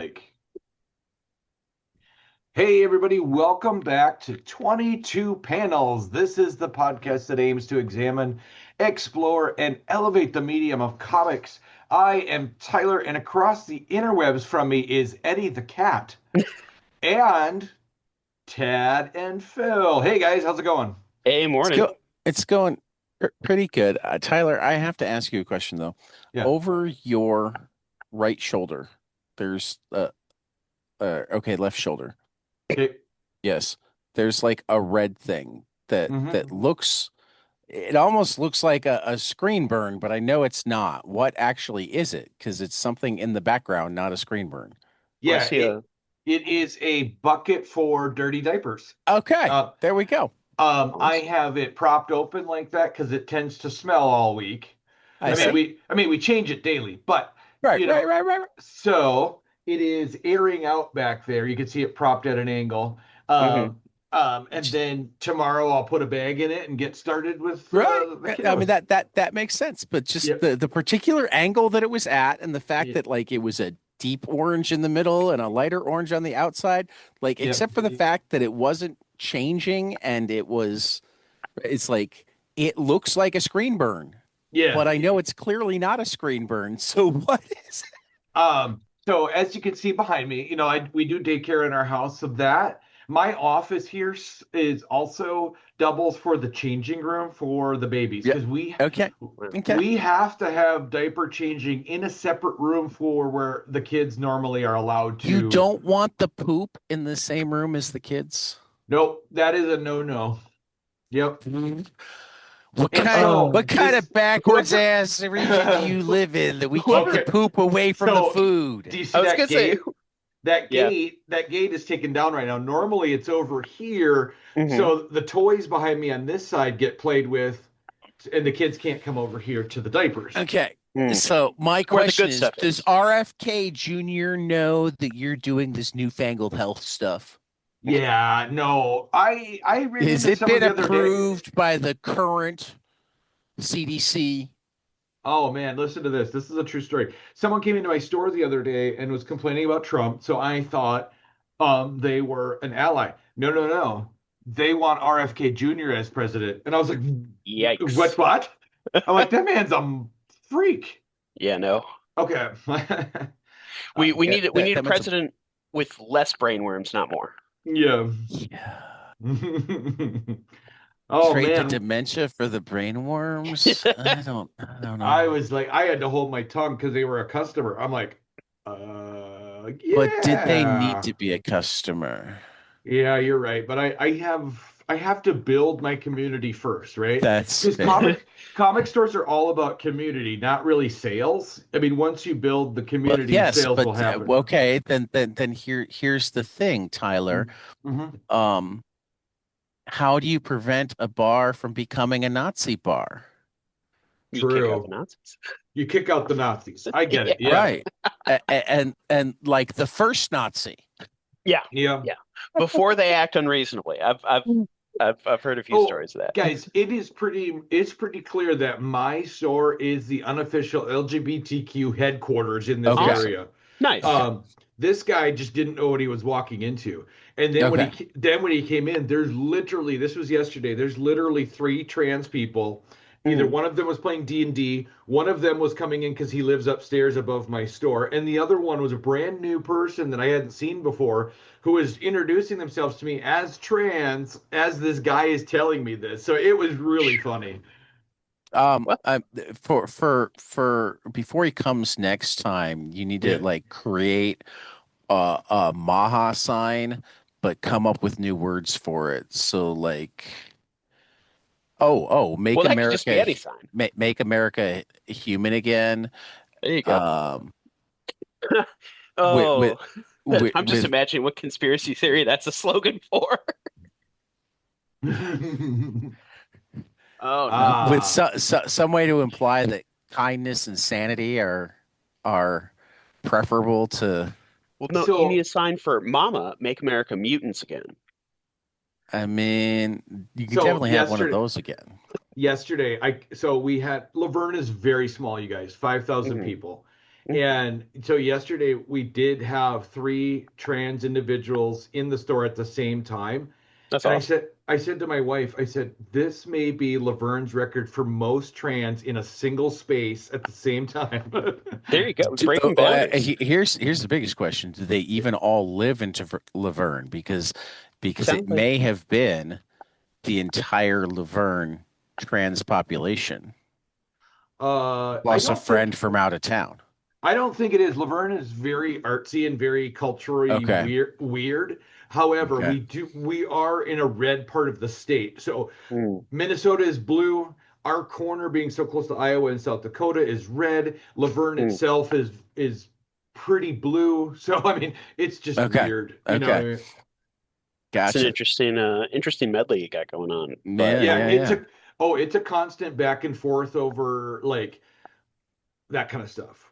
mic. Hey, everybody, welcome back to 22 Panels. This is the podcast that aims to examine, explore, and elevate the medium of comics. I am Tyler, and across the interwebs from me is Eddie the Cat and Tad and Phil. Hey, guys, how's it going? Hey, It's morning. go it's going pretty good. Tyler, I have to ask you a question though. Yeah. Over your right shoulder, there's okay, left shoulder. Okay. Yes. There's like a red thing that hmm looks it almost looks like a screen burn, but I know it's not. What actually is it? Because it's something in the background, not a screen burn. I Yeah, see it a it is a bucket for dirty diapers. Okay, Uh, there we go. I awesome. have it propped open like that because it tends to smell all week. I I mean, Okay. see. we change it daily, but Right, you right, know, right, right, right. so it is airing out back there. You can see it propped at an angle. hmm And then tomorrow I'll put a bag in it and get started with Right. the I mean kiddos. that makes sense, but just Yep. the particular angle that it was at and the fact Yep. that like it was a deep orange in the middle and a lighter orange on the outside, like Yep. except for the fact that it wasn't changing and it's like it looks like a screen burn, Yeah. but I know it's clearly not a screen burn. So what is it? So as you can see behind me, we do daycare in our house of that. My office here is also doubles for the changing room for the babies Yeah. because we Okay. Okay. we have to have diaper changing in a separate room for where the kids normally are allowed You to. don't want the poop in the same room as the kids? Nope, that is a no-no. Yep. What And kind so what kind this of backwards whoever ass region do you live in that we keep the whoever poop away from the so do food? you see I was that gonna say, gate? That yeah. gate, that gate is taken down right now. Normally it's over here, hmm so the toys behind me on this side get played with, and the kids can't come over here to the diapers. Okay. Mm. So my Where the question good is, stuff does is. RFK Jr. know that you're doing this newfangled health stuff? Yeah, no, I ran Has into it someone been the other day. approved by the current CDC? Oh man, listen to this. This is a true story. Someone came into my store the other day and was complaining about Trump, so I thought they were an ally. No, no, no. They want RFK Jr. as president. And I was like, Yikes. what? I'm like, that man's a freak. Yeah, no. Okay. We Yeah, need we that, need a that meant president with less brainworms, not more. Yeah. yeah. Oh Trade the man, dementia for the brainworms? I don't know. I was like, I had to hold my tongue because they were a customer. I'm like, But did they need yeah. to be a customer? Yeah, you're right. But I have to build my community first, right? That's Because fair. comic stores are all about community, not really sales. I mean, once you build the Well, community, yes, sales but will happen. okay, then here's the thing, Tyler. Mm-hmm. Um, how do you prevent a bar from becoming a Nazi bar? You kick out the True. Nazis. You kick out the Nazis. I get Yeah. it. Yeah. Right. And like the first Nazi. Yeah. Yeah. Yeah. Before they act unreasonably. I've heard a few Oh, stories of that. guys, it's pretty clear that my store is the unofficial LGBTQ headquarters in this Okay. Awesome. area. Nice. Okay. Um, this guy just didn't know what he was walking into. And then when Okay. he came in, there's literally this was yesterday. There's literally three trans people. Either Mhm. one of them was playing D&D, one of them was coming in because he lives upstairs above my store, and the other one was a brand new person that I hadn't seen before who was introducing themselves to me as trans as this guy is telling me this. So it was really funny. Um, Well, uh, for before he comes next time, you need to Yeah. like create a Maha sign, but come up with new words for it. So like, make well, that could just be America, any sign. make America human again. There you go. Um, with Oh, I'm just with imagining what conspiracy theory that's a slogan for. Oh no. with Ah, some way to imply that kindness and sanity are preferable to. Well, no, you need a so sign for Mama, make America mutants again. I mean, you can so definitely have one of yesterday those again. yesterday I so we had Laverne is very small, you guys, 5,000 hmm people. And so yesterday we did have three trans individuals in the store at the same time. That's And awesome. I said to my wife, I said, this may be Laverne's record for most trans in a single space at the same time. There you go. Breaking boundaries. Here's the biggest question: do they even all live in Laverne? Because it Sounds like may have been the entire Laverne trans population I plus a don't think friend from out of town. I don't think it is. Laverne is very artsy and very culturally Okay. weird. However, Okay. we are in a red part of the state. So mm, Minnesota is blue. Our corner being so close to Iowa and South Dakota is red. Laverne mm. itself is pretty blue. So I mean, it's just Okay. weird. You know what Okay. I mean? It's an Gotcha. interesting medley you got going on. But Yeah. Yeah, Yeah. Yeah. it's a constant back and forth over like that kind of stuff.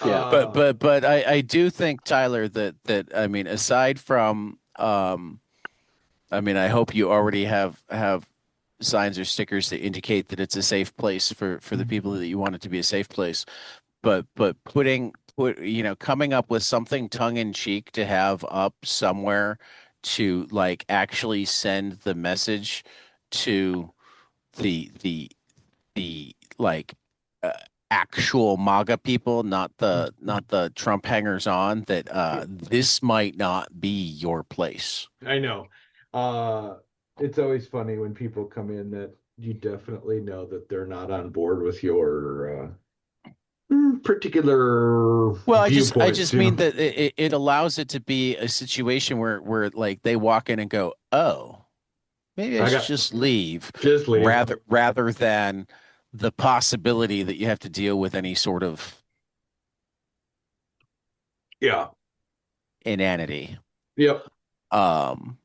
yeah, But I do think, Tyler, that I mean, aside from I mean, I hope you already have signs or stickers that indicate that it's a safe place for the people that you want it to be a safe place. But coming up with something tongue in cheek to have up somewhere to like actually send the message to the like uh, actual MAGA people, not the Trump hangers on, that this might not be your place. I know. Uh, it's always funny when people come in that you definitely know that they're not on board with your particular Well, I viewpoints, just you mean know. that it allows it to be a situation where like they walk in and go, "Oh, maybe I I should got just leave," just leave. rather than the possibility that you have to deal with any sort of Yeah. inanity. Yep. Um,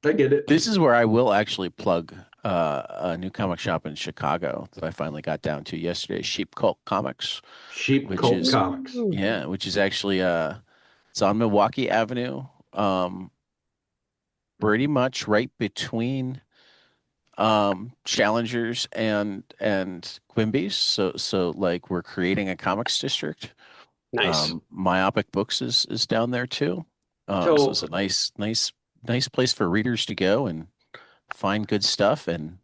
I get it. This is where I will actually plug a new comic shop in Chicago that I finally got down to yesterday, Sheep Cult Comics, Sheep which Cult is Comics. yeah, which is actually it's on Milwaukee Avenue, pretty much right between Challengers and Quimby's. So like we're creating a comics district. nice. Myopic Books is down there too. So it's So a nice place for readers to go and find good stuff and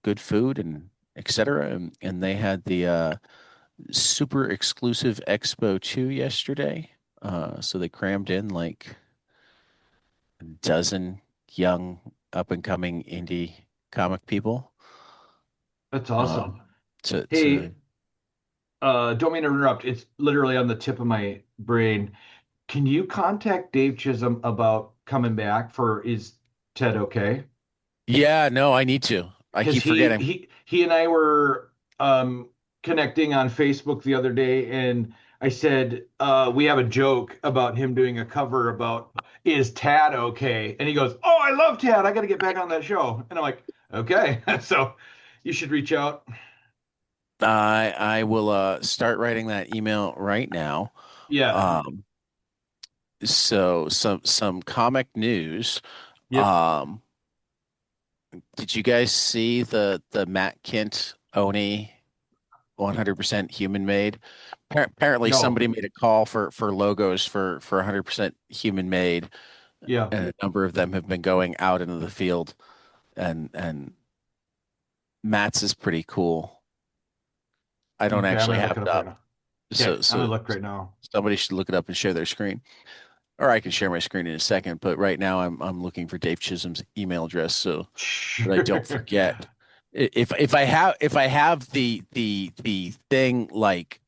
good food and etc. And they had the super exclusive Expo 2 yesterday. So they crammed in like a dozen young up and coming indie comic people. that's awesome. To Hey, don't mean to interrupt. It's literally on the tip of my brain. Can you contact Dave Chisholm about coming back for Is Ted okay? Yeah, no, I need to. I Because keep forgetting. he and I were connecting on Facebook the other day, and I said we have a joke about him doing a cover about Is Tad okay? And he goes, "Oh, I love Tad. I got to get back on that show." And I'm like, "Okay." So you should reach out. I will start writing that email right now. Yeah. Um, so some comic news. Yep. Um, did you guys see the Matt Kint Oni 100% human made? Apparently No. somebody made a call for logos for 100% human made, Yeah. and a number of them have been going out into the field, and Matt's is pretty cool. I don't Okay. I'm actually gonna have look it it up right up, now. so Okay. I'm so gonna look right now. somebody should look it up and share their screen. Or I can share my screen in a second, but right now I'm looking for Dave Chisholm's email address so that I don't Sure. forget. If I have the thing like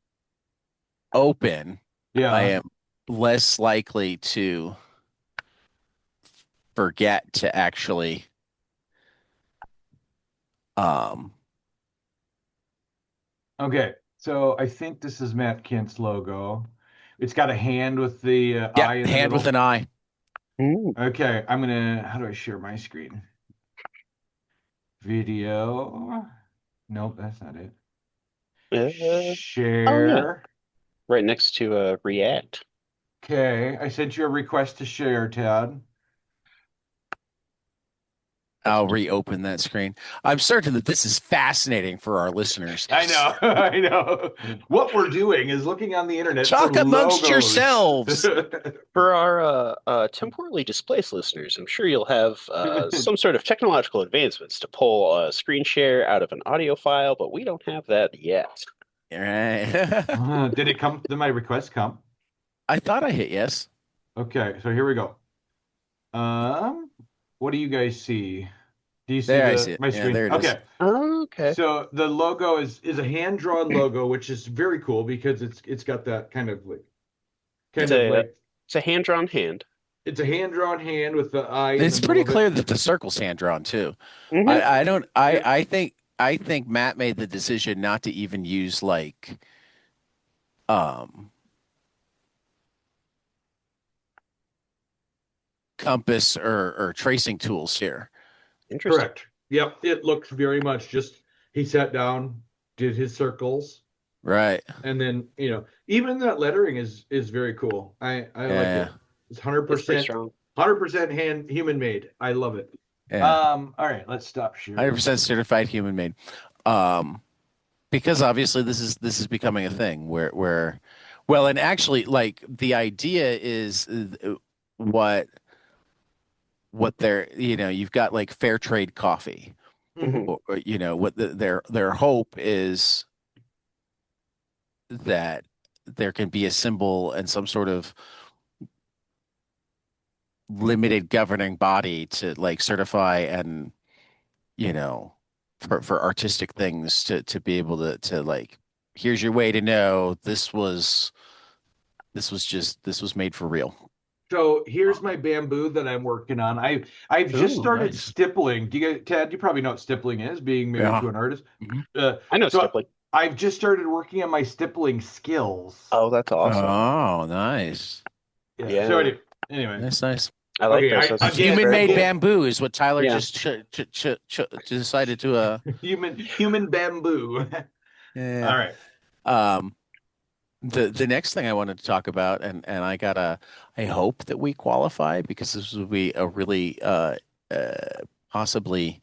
open, I Yeah. am less likely to forget to actually um Okay, so I think this is Matt Kent's logo. It's got a hand with the yeah, eye in the hand with an middle. eye. Mm. Okay, how do I share my screen? Video. Nope, that's not it. Uh, oh yeah, Share. right next to React. Okay, I sent you a request to share, Ted. I'll reopen that screen. I'm certain that this is fascinating for our listeners. I know, I know. What we're doing is looking on the internet for Talk amongst logos. yourselves. For our temporally displaced listeners, I'm sure you'll have some sort of technological advancements to pull a screen share out of an audio file, but we don't have that yet. All right. Did it come? Did my request come? I thought I hit yes. Okay, so here we go. Um, what do you guys see? Do you see There I the see it. my Yeah, screen? there it is. Okay. Okay. So the logo is a hand-drawn logo, which is very cool because it's got that It's kind of a like it's a hand-drawn hand. it's a hand-drawn hand with the eye in the It's middle pretty of it. clear that the circle's hand drawn too. Hmm. I don't Yep. I think Matt made the decision not to even use like um compass or tracing tools here. Interesting. Correct. Yep. It looks very much just he sat down, did his circles, Right. and then even that lettering is very cool. I like Yeah. it. It's 100% It's pretty strong. 100% hand human made. I love it. Yeah. All right, let's stop sharing. 100% certified human made. Um because obviously this is becoming a thing where well, and actually like the idea is what what they're, you've got like fair trade coffee. Mhm. Or, what their hope is that there can be a symbol and some sort of limited governing body to like certify and you know for artistic things to be able to like here's your way to know this was made for real. So here's my bamboo that I'm working on. I've just Ooh, started nice. stippling. Do you guys, Ted? You probably know what stippling is, being married Yeah. to an artist. Mhm. I know So stippling. I've just started working on my stippling skills. Oh, that's awesome. Oh, nice. Yeah. So Yeah, anyway, Nice, nice. I like okay. those. I That's again, Human very made cool. again, bamboo is what Tyler Yeah. just decided to human bamboo. yeah. All right. Um the next thing I wanted to talk about, and I hope that we qualify because this would be a really possibly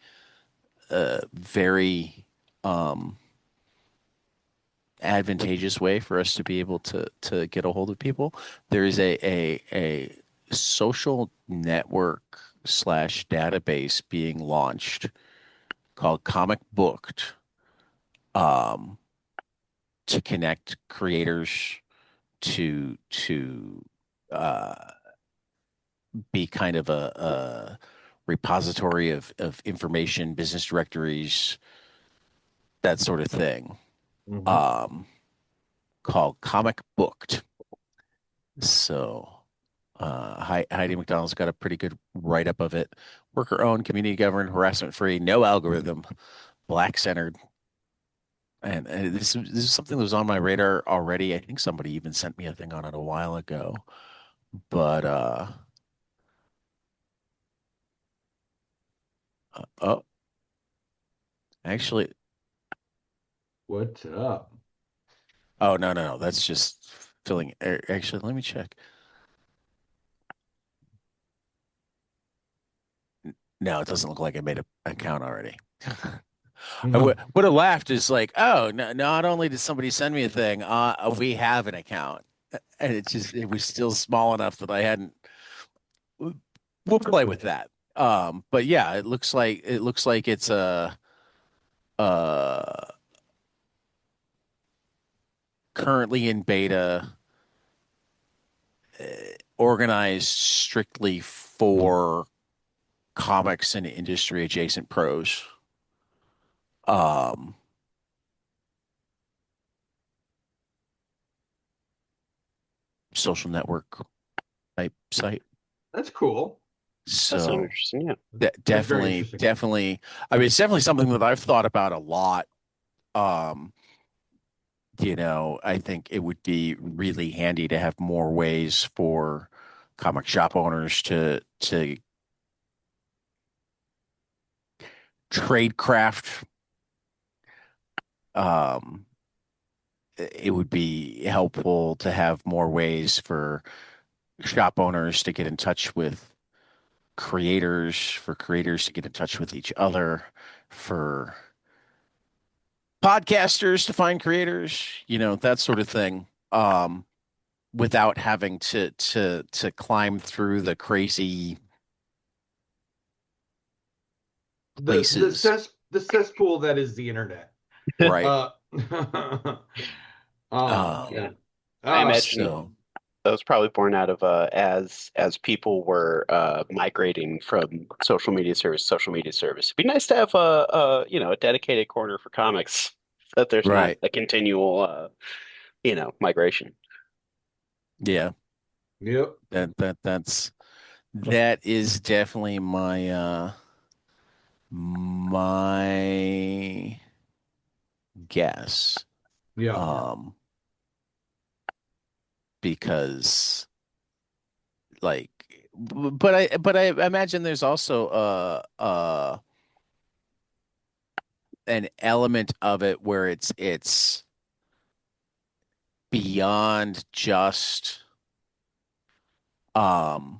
very um, advantageous way for us to be able to get a hold of people. There is a social network slash database being launched called Comic Booked, um, to connect creators to uh, be kind of a repository of information, business directories, that sort of thing. Mhm. Um, Called Comic Booked. So Heidi McDonald's got a pretty good write up of it. Worker owned, community governed, harassment free, no algorithm, black centered. And this is something that was on my radar already. I think somebody even sent me a thing on it a while ago. But oh, actually, What's up? oh no, that's just filling. Actually, let me check. No, it doesn't look like I made an account already. I Mhm. would have laughed. Is like, oh, no, not only did somebody send me a thing, we have an account, and it was still small enough that I hadn't. We'll play with that. But yeah, it looks like it's uh currently in beta, uh, organized strictly for comics and industry adjacent pros. Um, Social network type site. That's cool. That sounds So interesting. Yeah. That's very definitely, interesting. definitely. I mean, it's definitely something that I've thought about a lot. Um, I think it would be really handy to have more ways for comic shop owners to trade craft. Um, it would be helpful to have more ways for shop owners to get in touch with creators to get in touch with each other, for podcasters to find creators, that sort of thing. Without having to climb through the crazy places. The cesspool that is the internet. Right. Uh, oh Yeah. man. I Oh, imagine So that was probably born out of as people were migrating from social media service. It'd be nice to have a dedicated corner for comics that there's not right. a continual migration. Yeah. yep. That is definitely my guess. Yeah. Um, because like but I imagine there's also an element of it where it's beyond just um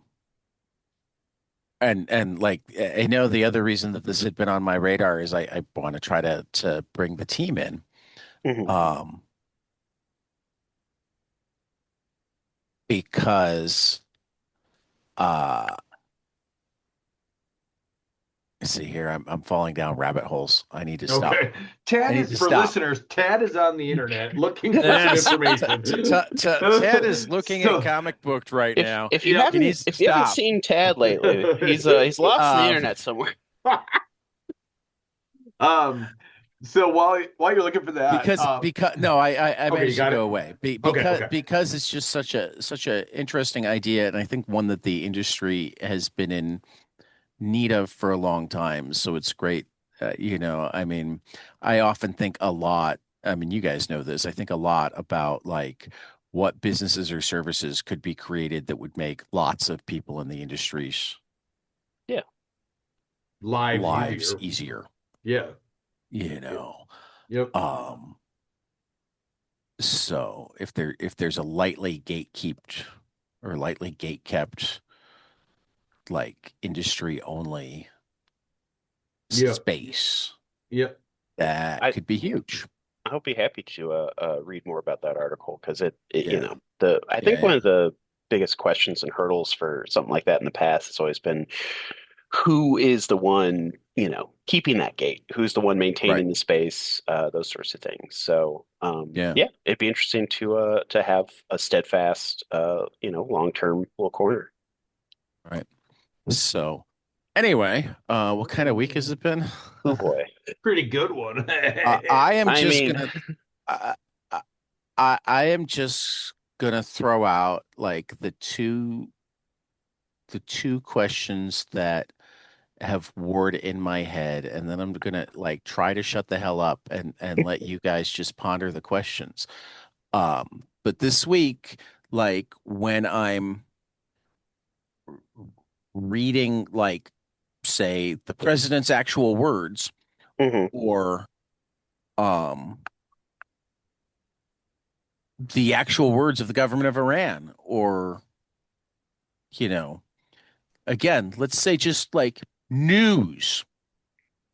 and like I know the other reason that this had been on my radar is I want to try to bring the team in. Hmm. Um because uh let's see here, I'm falling down rabbit holes. I need to stop. Okay. I Tad need is to for stop. listeners. Tad is on the internet looking for some Yes. information. Ted is looking at So comic booked right If now. if you yeah. He haven't needs to if you haven't stop. seen Tad lately, he's lost on the Um, internet somewhere. um. So while you're looking for that, because no, I okay, you managed to got go it. away Okay. Okay. because it's just such a interesting idea, and I think one that the industry has been in need of for a long time. So it's great. I mean, I often think a lot. I mean, you guys know this. I think a lot about like what businesses or services could be created that would make lots of people in the industries Yeah. Lives lives easier. easier. Yeah. You know, Yep. um, so if there's a lightly gatekept or lightly gatekept like industry only Yep. space, Yep. that I could be huge. I'll be happy to read more about that article because Yeah. I Yeah, think one yeah. of the biggest questions and hurdles for something like that in the past has always been who is the one, keeping that gate? Who's the one Right. maintaining the space? Those sorts of things. So, Yeah. yeah, it'd be interesting to have a steadfast, long-term little corner. Right. So anyway, what kind of week has it been? Oh boy. Pretty good one. I am I just mean, gonna I, I am just gonna throw out like the two questions that have warred in my head, and then I'm gonna like try to shut the hell up and let you guys just ponder the questions. But this week, like when I'm reading like say the president's actual words mhm, or um the actual words of the government of Iran or you know again, let's say just like news,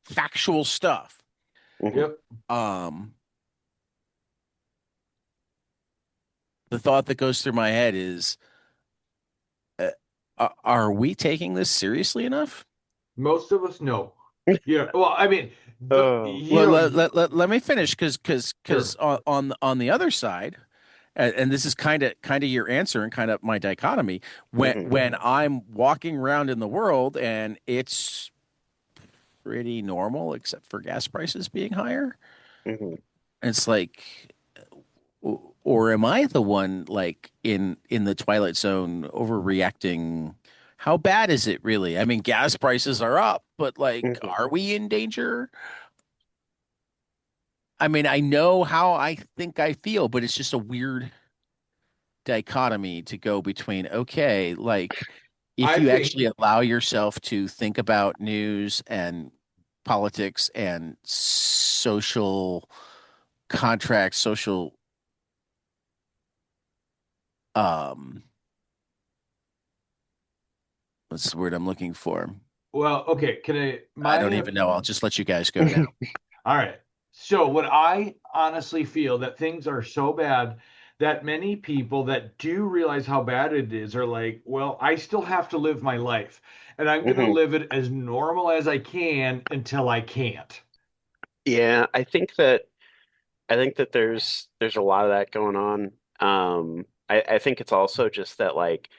factual stuff. mhm. Yep. Um, the thought that goes through my head is, uh, are we taking this seriously enough? Most of us know. Yeah. Well, I mean, Oh, Well, let, you let, let, let me finish because sure. on the other side, and this is kind of your answer and kind of my dichotomy. When mhm, when I'm walking around in the world and it's pretty normal, except for gas prices being higher, mhm, and it's like, or am I the one like in the twilight zone overreacting? How bad is it really? I mean, gas prices are up, but like, mhm. are we in danger? I mean, I know how I think I feel, but it's just a weird dichotomy to go between, okay, like if I you think actually allow yourself to think about news and politics and social contracts, social um What's the word I'm looking for? Well, okay, can I I don't my even know. I'll just let you guys go now. all right. So what I honestly feel that things are so bad that many people that do realize how bad it is are like, well, I still have to live my life and I'm going to Hmm. live it as normal as I can until I can't. Yeah, I think that there's a lot of that going on. I think it's also just that like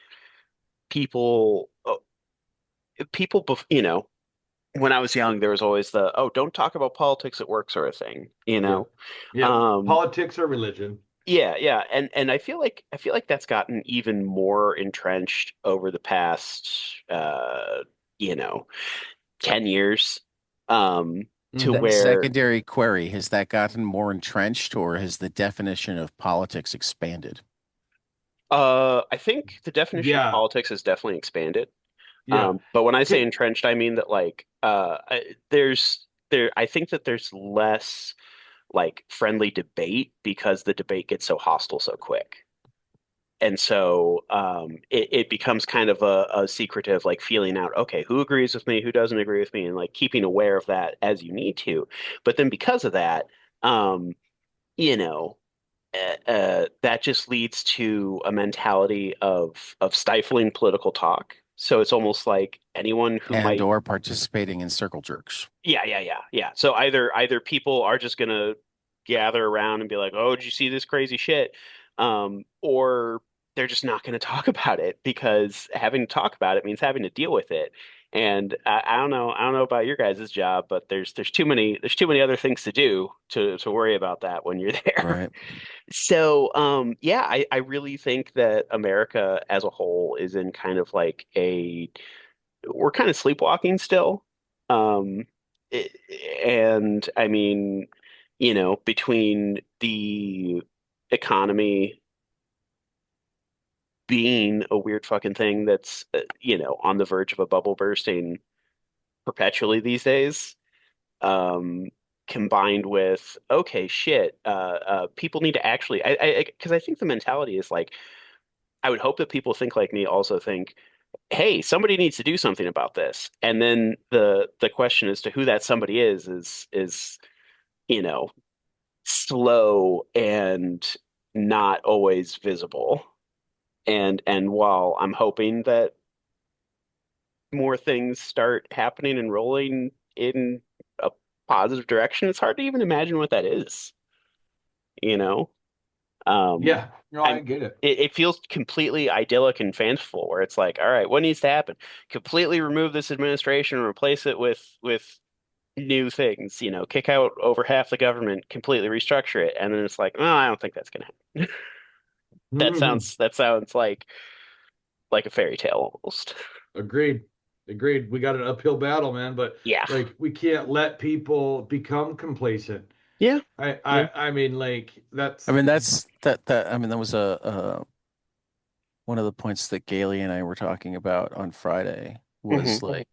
people, when I was young, there was always the, oh, don't talk about politics at work sort of thing, you know? Yep. Yep. Um, Politics or religion. yeah, yeah. And I feel like that's gotten even more entrenched over the past you know, 10 years. Um, to Hmm. Then where secondary query, has that gotten more entrenched or has the definition of politics expanded? I think the definition of Yeah. politics has definitely expanded. Yeah. But when I say Can, entrenched, I mean that like I think that there's less like friendly debate because the debate gets so hostile so quick. And so it becomes kind of a secretive like feeling out, okay, who agrees with me, who doesn't agree with me, and like keeping aware of that as you need to. But then because of that, um, you know, that just leads to a mentality of stifling political talk. So it's almost like anyone who And might, or participating in circle jerks? yeah. So either people are just gonna gather around and be like, "Oh, did you see this crazy shit?" Or they're just not going to talk about it because having to talk about it means having to deal with it. And I don't know about your guys' job, but there's too many other things to do to worry about that when you're there. Right. So, yeah, I really think that America as a whole is in kind of like we're kind of sleepwalking still. Um, i- and I mean, between the economy being a weird fucking thing that's, on the verge of a bubble bursting perpetually these days, um, combined with, okay, shit, people need to actually, because I think the mentality is like, I would hope that people think like me also think, hey, somebody needs to do something about this. And then the question as to who that somebody is, you know, slow and not always visible. And while I'm hoping that more things start happening and rolling in a positive direction, it's hard to even imagine what that is, you know? Um, yeah. No, I I'm get it. it feels completely idyllic and fanciful where it's like, all right, what needs to happen? Completely remove this administration and replace it with new things, kick out over half the government, completely restructure it. And then it's like, oh, I don't think that's gonna happen. Hmm. That sounds like a fairy tale almost. Agreed. Agreed. We got an uphill battle, man, but Yeah. like we can't let people become complacent. Yeah. I Yeah. I I mean like I that's mean, that I mean, that was one of the points that Gailey and I were talking about on Friday Hmm. was like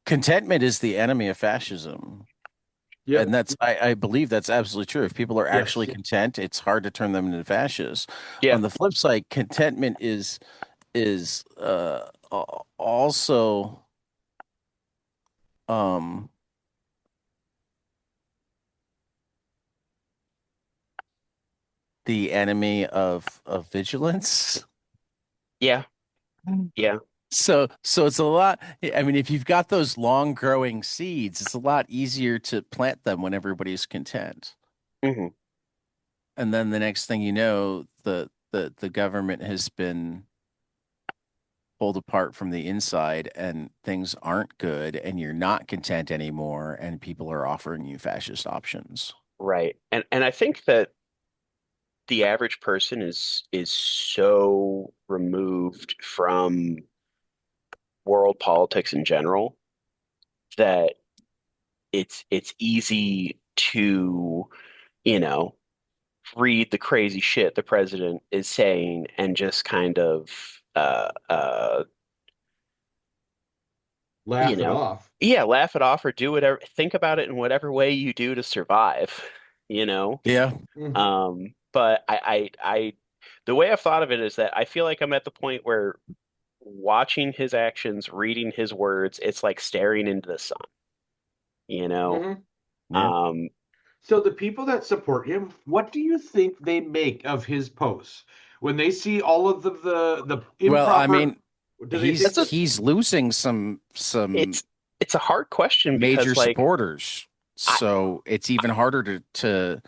contentment is the enemy of fascism. And yep. I believe that's absolutely true. If people are actually Yes. content, it's hard to turn them into fascists. Yeah. On the flip side, contentment is also um the enemy of vigilance. Yeah. Yeah. So it's a lot. I mean, if you've got those long growing seeds, it's a lot easier to plant them when everybody's content. Hmm. And then the next thing you know, the government has been pulled apart from the inside and things aren't good and you're not content anymore and people are offering you fascist options. Right. And I think that the average person is so removed from world politics in general that it's easy to, you know, read the crazy shit the president is saying and just kind of you Laugh it know, off. yeah, laugh it off or do whatever, think about it in whatever way you do to survive, you know? Yeah. Hmm. But the way I've thought of it is that I feel like I'm at the point where watching his actions, reading his words, it's like staring into the sun, you know? Mhm. Yeah. Um, So the people that support him, what do you think they make of his posts when they see all of the Well, I improper? mean, Do they think that's a that? he's losing some it's a hard question major because like supporters. I, So it's even harder to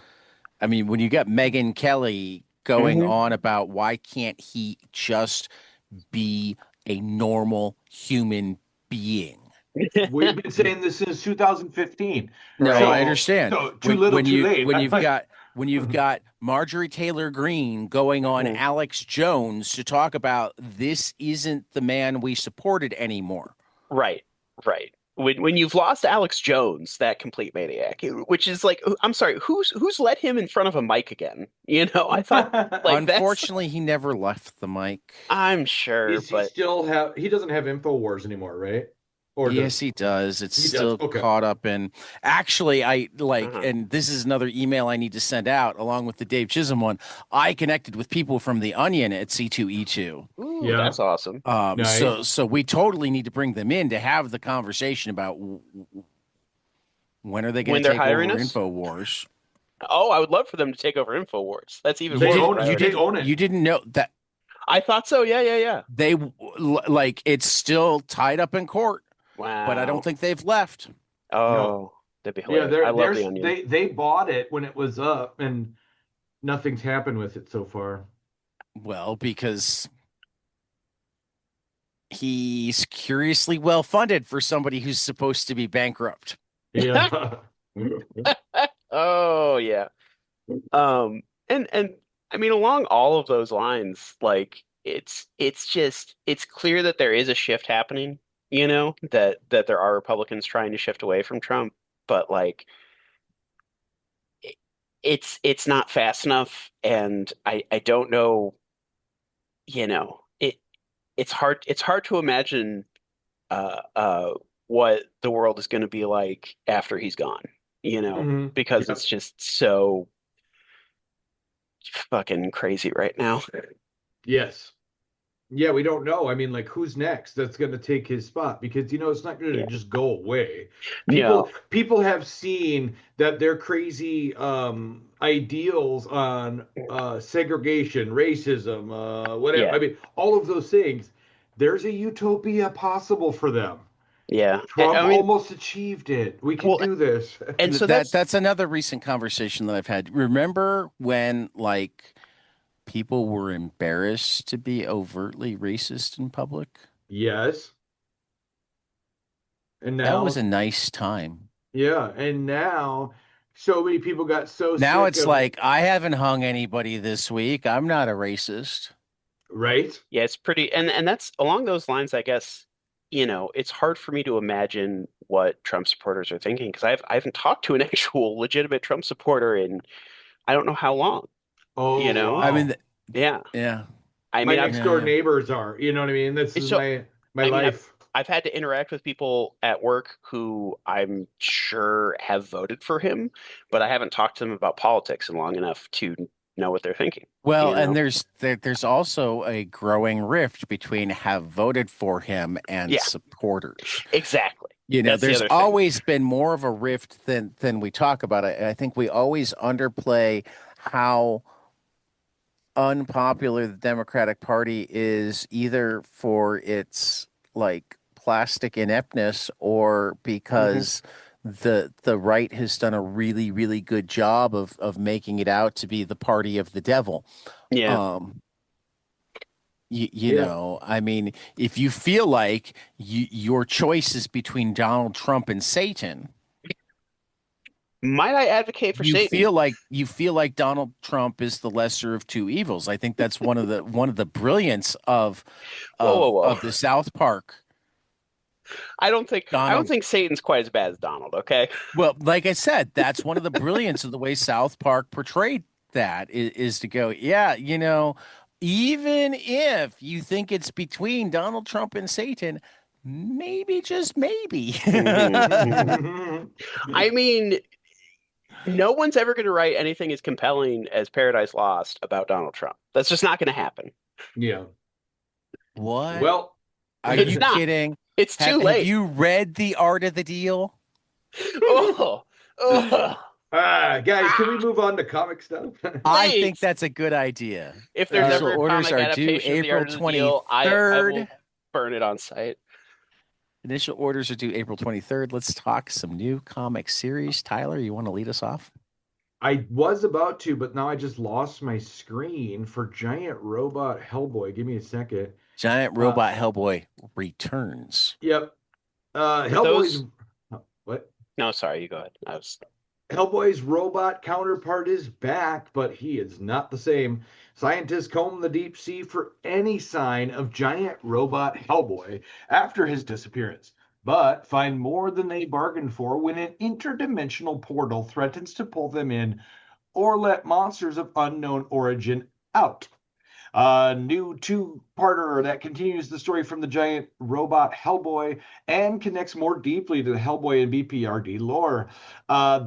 I mean, when you got Megyn Kelly going Mhm. on about why can't he just be a normal human being? We've been saying this since 2015. No, Right. I So understand. so too little, When too you late. when you've got Marjorie Taylor Greene going on Mhm. Alex Jones to talk about this isn't the man we supported anymore. Right, right. When you've lost Alex Jones, that complete maniac, which is like, I'm sorry, who's let him in front of a mic again? I thought like that's, Unfortunately, he never left the mic. I'm sure, Is he but still have? He doesn't have InfoWars anymore, right? Or Yes, does he does. It's he does? still Okay. caught up in. Actually, I like, uh and this is another email I need to send out along with the Dave Chisholm one. I connected with people from the Onion at C2E2. Ooh, Yeah. that's awesome. Nice. So we totally need to bring them in to have the conversation about when are they going When to they're take over hiring us, InfoWars. oh, I would love for them to take over InfoWars. That's even They more of a own it. They priority. own it. You didn't know that I thought so. Yeah, yeah, yeah. they like it's still tied up in court, but I don't Wow. think they've left. No. Oh, that'd be Yeah, hilarious. I love the Onion. they bought it when it was up, and nothing's happened with it so far. Well, because he's curiously well funded for somebody who's supposed to be bankrupt. Yeah. Oh yeah. And I mean along all of those lines, like it's clear that there is a shift happening, that there are Republicans trying to shift away from Trump, but like it, it's not fast enough, and I don't know, it's hard to imagine what the world is going to be like after he's gone, Hmm. because Yep. it's just so fucking crazy right now. Yes. Yeah, we don't know. I mean, like, who's next that's going to take his spot? Because it's not going to Yeah. just go away. People No. people have seen that their crazy ideals on segregation, racism, whatever. I Yeah. mean, all of those things. There's a utopia possible for them. Yeah. Trump I mean, almost achieved it. We can well, do this. and so that's That's another recent conversation that I've had. Remember when like people were embarrassed to be overtly racist in public? Yes. And That was now, a nice time. yeah, and now so many people got so Now sick it's of, like I haven't hung anybody this week. I'm not a racist. right? yeah, it's pretty, and that's along those lines, I guess, it's hard for me to imagine what Trump supporters are thinking because I haven't talked to an actual legitimate Trump supporter in I don't know how long, you Oh, know? I mean, wow. Yeah. yeah, I My mean, next door yeah. neighbors are, you know what I mean? This is so my I mean, I've life. I've had to interact with people at work who I'm sure have voted for him, but I haven't talked to them about politics in long enough to know what they're thinking, Well, you and know? there's also a growing rift between have voted for him and Yeah, supporters. exactly. You know, That's the there's other thing. always been more of a rift than we talk about it. I think we always underplay how unpopular the Democratic Party is either for its like plastic ineptness or Hmm. because the right has done a really good job of making it out to be the party of the devil. Yeah. Um Yeah. I mean, if you feel like your choice is between Donald Trump and Satan, Might I advocate for Satan? you feel like Donald Trump is the lesser of two evils. I think that's one of the brilliance Whoa, whoa, whoa. of the South Park I don't Donald. think Satan's quite as bad as Donald, okay? Well, like I said, that's one of the brilliance of the way South Park portrayed that is to go, yeah, even if you think it's between Donald Trump and Satan, maybe just maybe. Hmm. Hmm. I mean, no one's ever going to write anything as compelling as Paradise Lost about Donald Trump. That's just not going to happen. Yeah. What? Well, Are It's you not. kidding? It's too Have late. you read The Art of the Deal? Oh, oh, Guys, can we ah, move on to comic stuff? I think please. that's a good idea. If there's Initial ever a orders comic are due adaptation of the April Art of the Deal, I will 23rd. burn it on site. Initial orders are due April 23rd. Let's talk some new comic series. Tyler, you want to lead us off? I was about to, but now I just lost my screen for Giant Robot Hellboy. Give me a second. Giant Uh, Robot Hellboy returns. yep. For Hellboy's those, what? no, sorry, you go ahead. Hellboy's robot counterpart is back, but he is not the same. Scientists comb the deep sea for any sign of giant robot Hellboy after his disappearance, but find more than they bargained for when an interdimensional portal threatens to pull them in or let monsters of unknown origin out. A new two-parter that continues the story from the giant robot Hellboy and connects more deeply to the Hellboy and BPRD lore.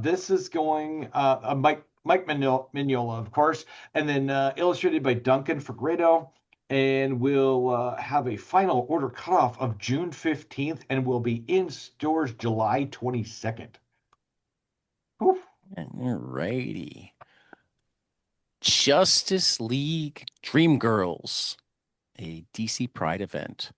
This is going Mike Mignola, of course, and then illustrated by Duncan Fegredo. And we'll have a final order cutoff of June 15th and will be in stores July 22nd. Oof. Alrighty. Justice League Dreamgirls, a DC Pride event.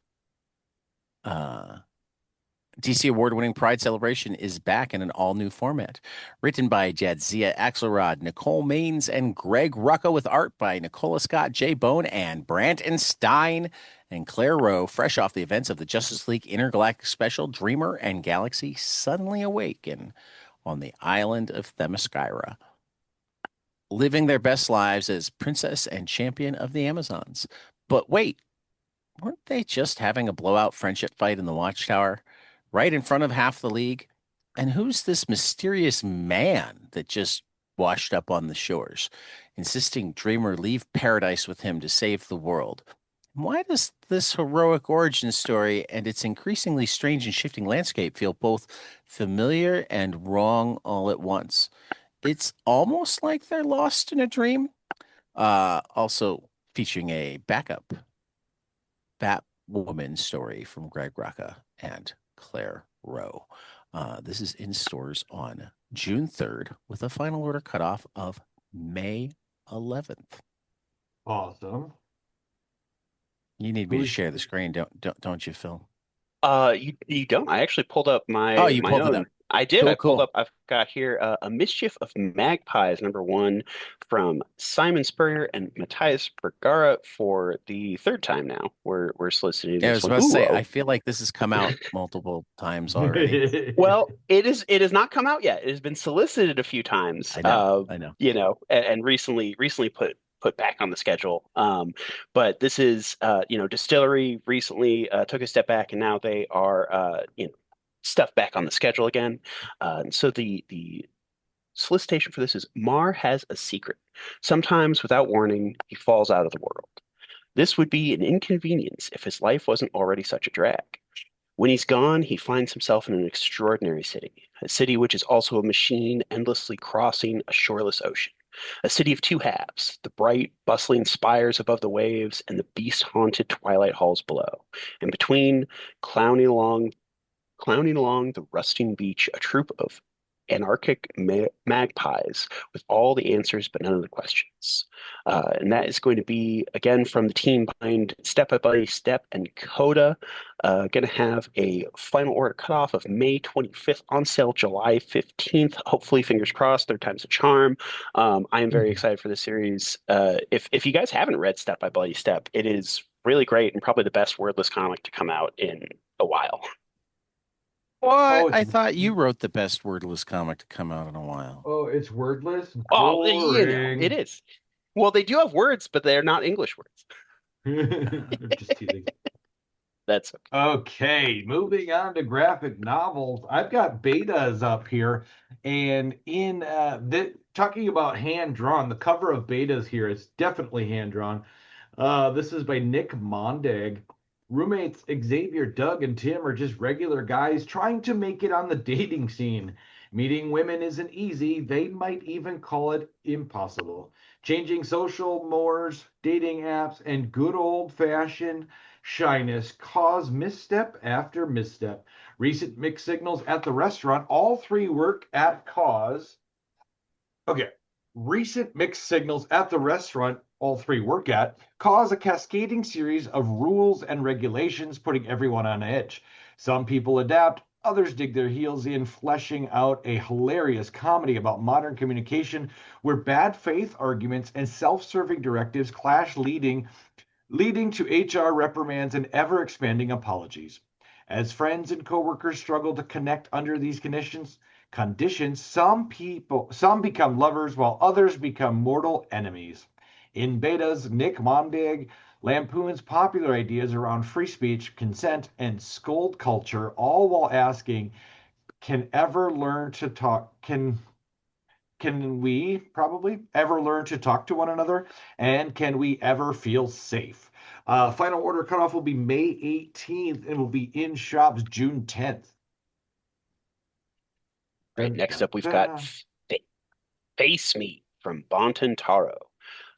DC award-winning Pride celebration is back in an all-new format. Written by Jadzia Axelrod, Nicole Maines, and Greg Rucka, with art by Nicola Scott, Jay Bone, and Branton Stein and Claire Rowe. Fresh off the events of the Justice League Intergalactic Special, Dreamer and Galaxy suddenly awaken on the island of Themyscira, living their best lives as princess and champion of the Amazons. But wait, weren't they just having a blowout friendship fight in the Watchtower, right in front of half the league? And who's this mysterious man that just washed up on the shores, insisting Dreamer leave paradise with him to save the world? Why does this heroic origin story and its increasingly strange and shifting landscape feel both familiar and wrong all at once? It's almost like they're lost in a dream. Also featuring a backup Batwoman story from Greg Rucka and Claire Rowe. This is in stores on June 3rd with a final order cutoff of May 11th. Awesome. You need me to share the screen, don't you, Phil? You don't. I actually pulled up Oh, you my pulled it own. up. I did. I pulled Cool. up. I've got here A Mischief of Magpies #1 from Simon Spurrier and Matthias Bergara for the third time now. We're soliciting Yeah, I this was one. about to Ooh, say, oh. I feel like this has come out multiple times already. Well, it is. It has not come out yet. It has been solicited a few times. I know. And recently put back on the schedule. But this is, Distillery recently took a step back, and now they are, stuff back on the schedule again. And so the solicitation for this is: Mar has a secret. Sometimes, without warning, he falls out of the world. This would be an inconvenience if his life wasn't already such a drag. When he's gone, he finds himself in an extraordinary city, a city which is also a machine endlessly crossing a shoreless ocean, a city of two halves, the bright, bustling spires above the waves and the beast-haunted twilight halls below. And between, clowning along the rusting beach, a troop of anarchic magpies with all the answers but none of the questions. And that is going to be, again, from the team behind Step by Step and Coda. Going to have a final order cutoff of May 25th, on sale July 15th. Hopefully, fingers crossed, third time's a charm. I am very excited for this series. If you guys haven't read Step by Bloody Step, it is really great and probably the best wordless comic to come out in a while. What? Oh, I thought you wrote the best wordless comic to come out in a while. it's wordless. Oh, it Boring. is. Well, they do have words, but they're not English words. Just teasing. That's okay. Okay, moving on to graphic novels. I've got betas up here, and in talking about hand drawn, the cover of betas here is definitely hand drawn. This is by Nick Mondag. Roommates Xavier, Doug, and Tim are just regular guys trying to make it on the dating scene. Meeting women isn't easy. They might even call it impossible. Changing social mores, dating apps, and good old-fashioned shyness cause misstep after misstep. Recent mixed signals at the restaurant. All three work at cause. Okay. Recent mixed signals at the restaurant, all three work at, cause a cascading series of rules and regulations, putting everyone on edge. Some people adapt, others dig their heels in, fleshing out a hilarious comedy about modern communication where bad faith arguments and self-serving directives clash, leading to HR reprimands and ever-expanding apologies. As friends and coworkers struggle to connect under these conditions, some become lovers while others become mortal enemies. In betas, Nick Mondag lampoons popular ideas around free speech, consent, and scold culture, all while asking, "Can ever learn to talk? Can we probably ever learn to talk to one another? And can we ever feel safe?" Final order cutoff will be May 18th and will be in shops June 10th. Right, next up we've got Face Meat from Bonton Taro.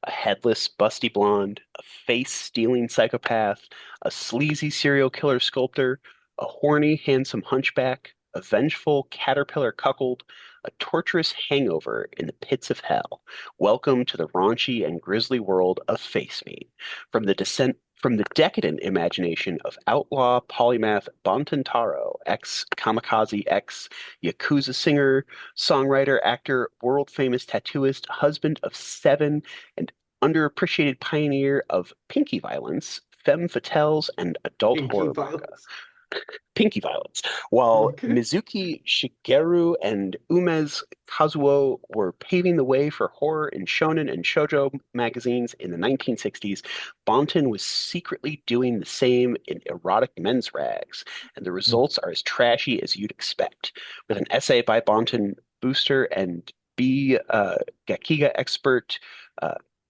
A headless, busty blonde, a face-stealing psychopath, a sleazy serial killer sculptor, a horny, handsome hunchback, a vengeful caterpillar cuckold, a torturous hangover in the pits of hell. Welcome to the raunchy and grisly world of Face Meat. From the decadent imagination of outlaw polymath Bonton Taro, ex-kamikaze, ex-yakuza singer, songwriter, actor, world-famous tattooist, husband of 7, and underappreciated pioneer of pinky violence, femme fatales, and adult horror manga. Pinky violence. While Mizuki Shigeru and Umez Kazuo were paving the way for horror in shonen and shoujo magazines in the 1960s, Bonton was secretly doing the same in erotic men's rags, and the results are as trashy as you'd expect. With an essay by Bonton booster and Gakiga expert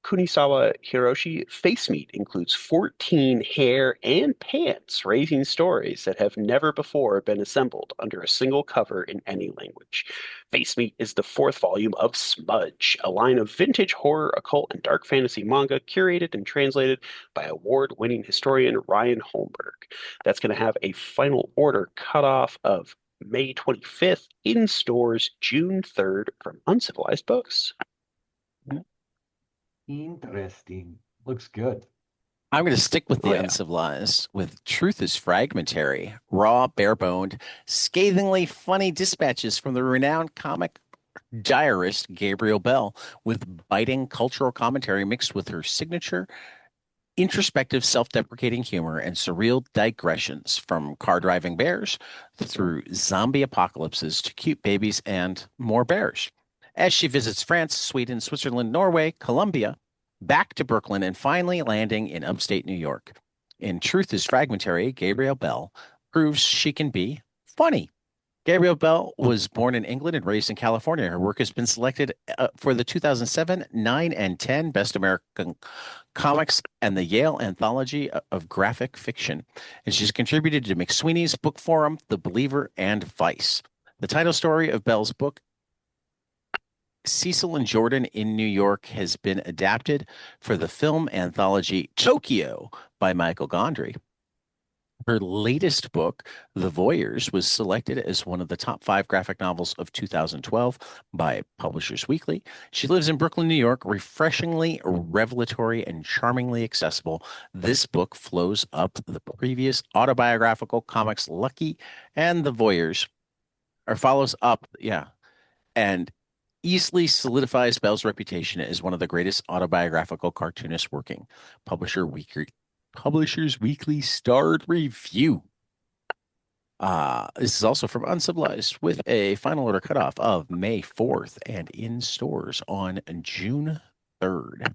Kunisawa Hiroshi, Face Meat includes 14 hair and pants raising stories that have never before been assembled under a single cover in any language. Face Meat is the 4th volume of Smudge, a line of vintage horror, occult, and dark fantasy manga curated and translated by award-winning historian Ryan Holmberg. That's going to have a final order cutoff of May 25th, in stores June 3rd from Uncivilized Books. Interesting. Looks good. I'm going to stick with the uncivilized, with Truth is Fragmentary, raw, bare-boned, scathingly funny dispatches from the renowned comic diarist Gabriel Bell, with biting cultural commentary mixed with her signature introspective, self-deprecating humor and surreal digressions, from car-driving bears through zombie apocalypses to cute babies and more bears. As she visits France, Sweden, Switzerland, Norway, Colombia, back to Brooklyn, and finally landing in upstate New York. In Truth is Fragmentary, Gabriel Bell proves she can be funny. Gabriel Bell was born in England and raised in California. Her work has been selected for the 2007, 9, and 10 Best American Comics and the Yale Anthology of Graphic Fiction. And she's contributed to McSweeney's Book Forum, The Believer, and Vice. The title story of Bell's book, Cecil and Jordan in New York, has been adapted for the film anthology Tokyo by Michael Gondry. Her latest book, The Voyeurs, was selected as one of the top 5 graphic novels of 2012 by Publishers Weekly. She lives in Brooklyn, New York, refreshingly revelatory and charmingly accessible. This book flows up the previous autobiographical comics Lucky and The Voyeurs, or follows up, and easily solidifies Bell's reputation as one of the greatest autobiographical cartoonists working. Publishers Weekly starred review. This is also from Uncivilized, with a final order cutoff of May 4th and in stores on June 3rd.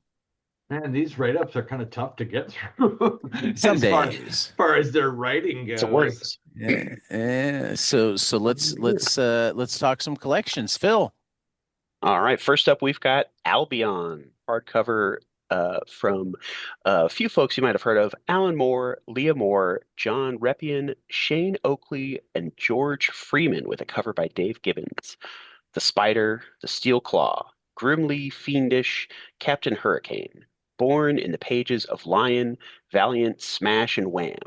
Man, these write-ups are kind of tough to get through. Some days. As far as their writing goes. So let's talk some collections. Phil. All right. First up, we've got Albion hardcover from a few folks you might have heard of: Alan Moore, Leah Moore, John Reppion, Shane Oakley, and George Freeman, with a cover by Dave Gibbons. The Spider, the Steel Claw, Grimly Fiendish, Captain Hurricane. born in the pages of Lion, Valiant, Smash, and Wham.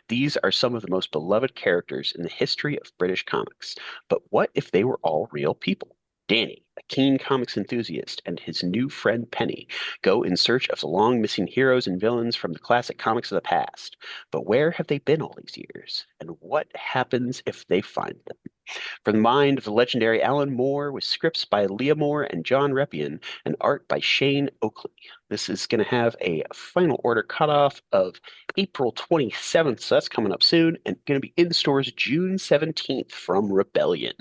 These are some of the most beloved characters in the history of British comics. But what if they were all real people? Danny, a keen comics enthusiast, and his new friend Penny go in search of the long missing heroes and villains from the classic comics of the past. But where have they been all these years? And what happens if they find them? From the mind of the legendary Alan Moore, with scripts by Leah Moore and John Reppion, and art by Shane Oakley. This is going to have a final order cutoff of April 27th, so that's coming up soon, and going to be in stores June 17th from Rebellion.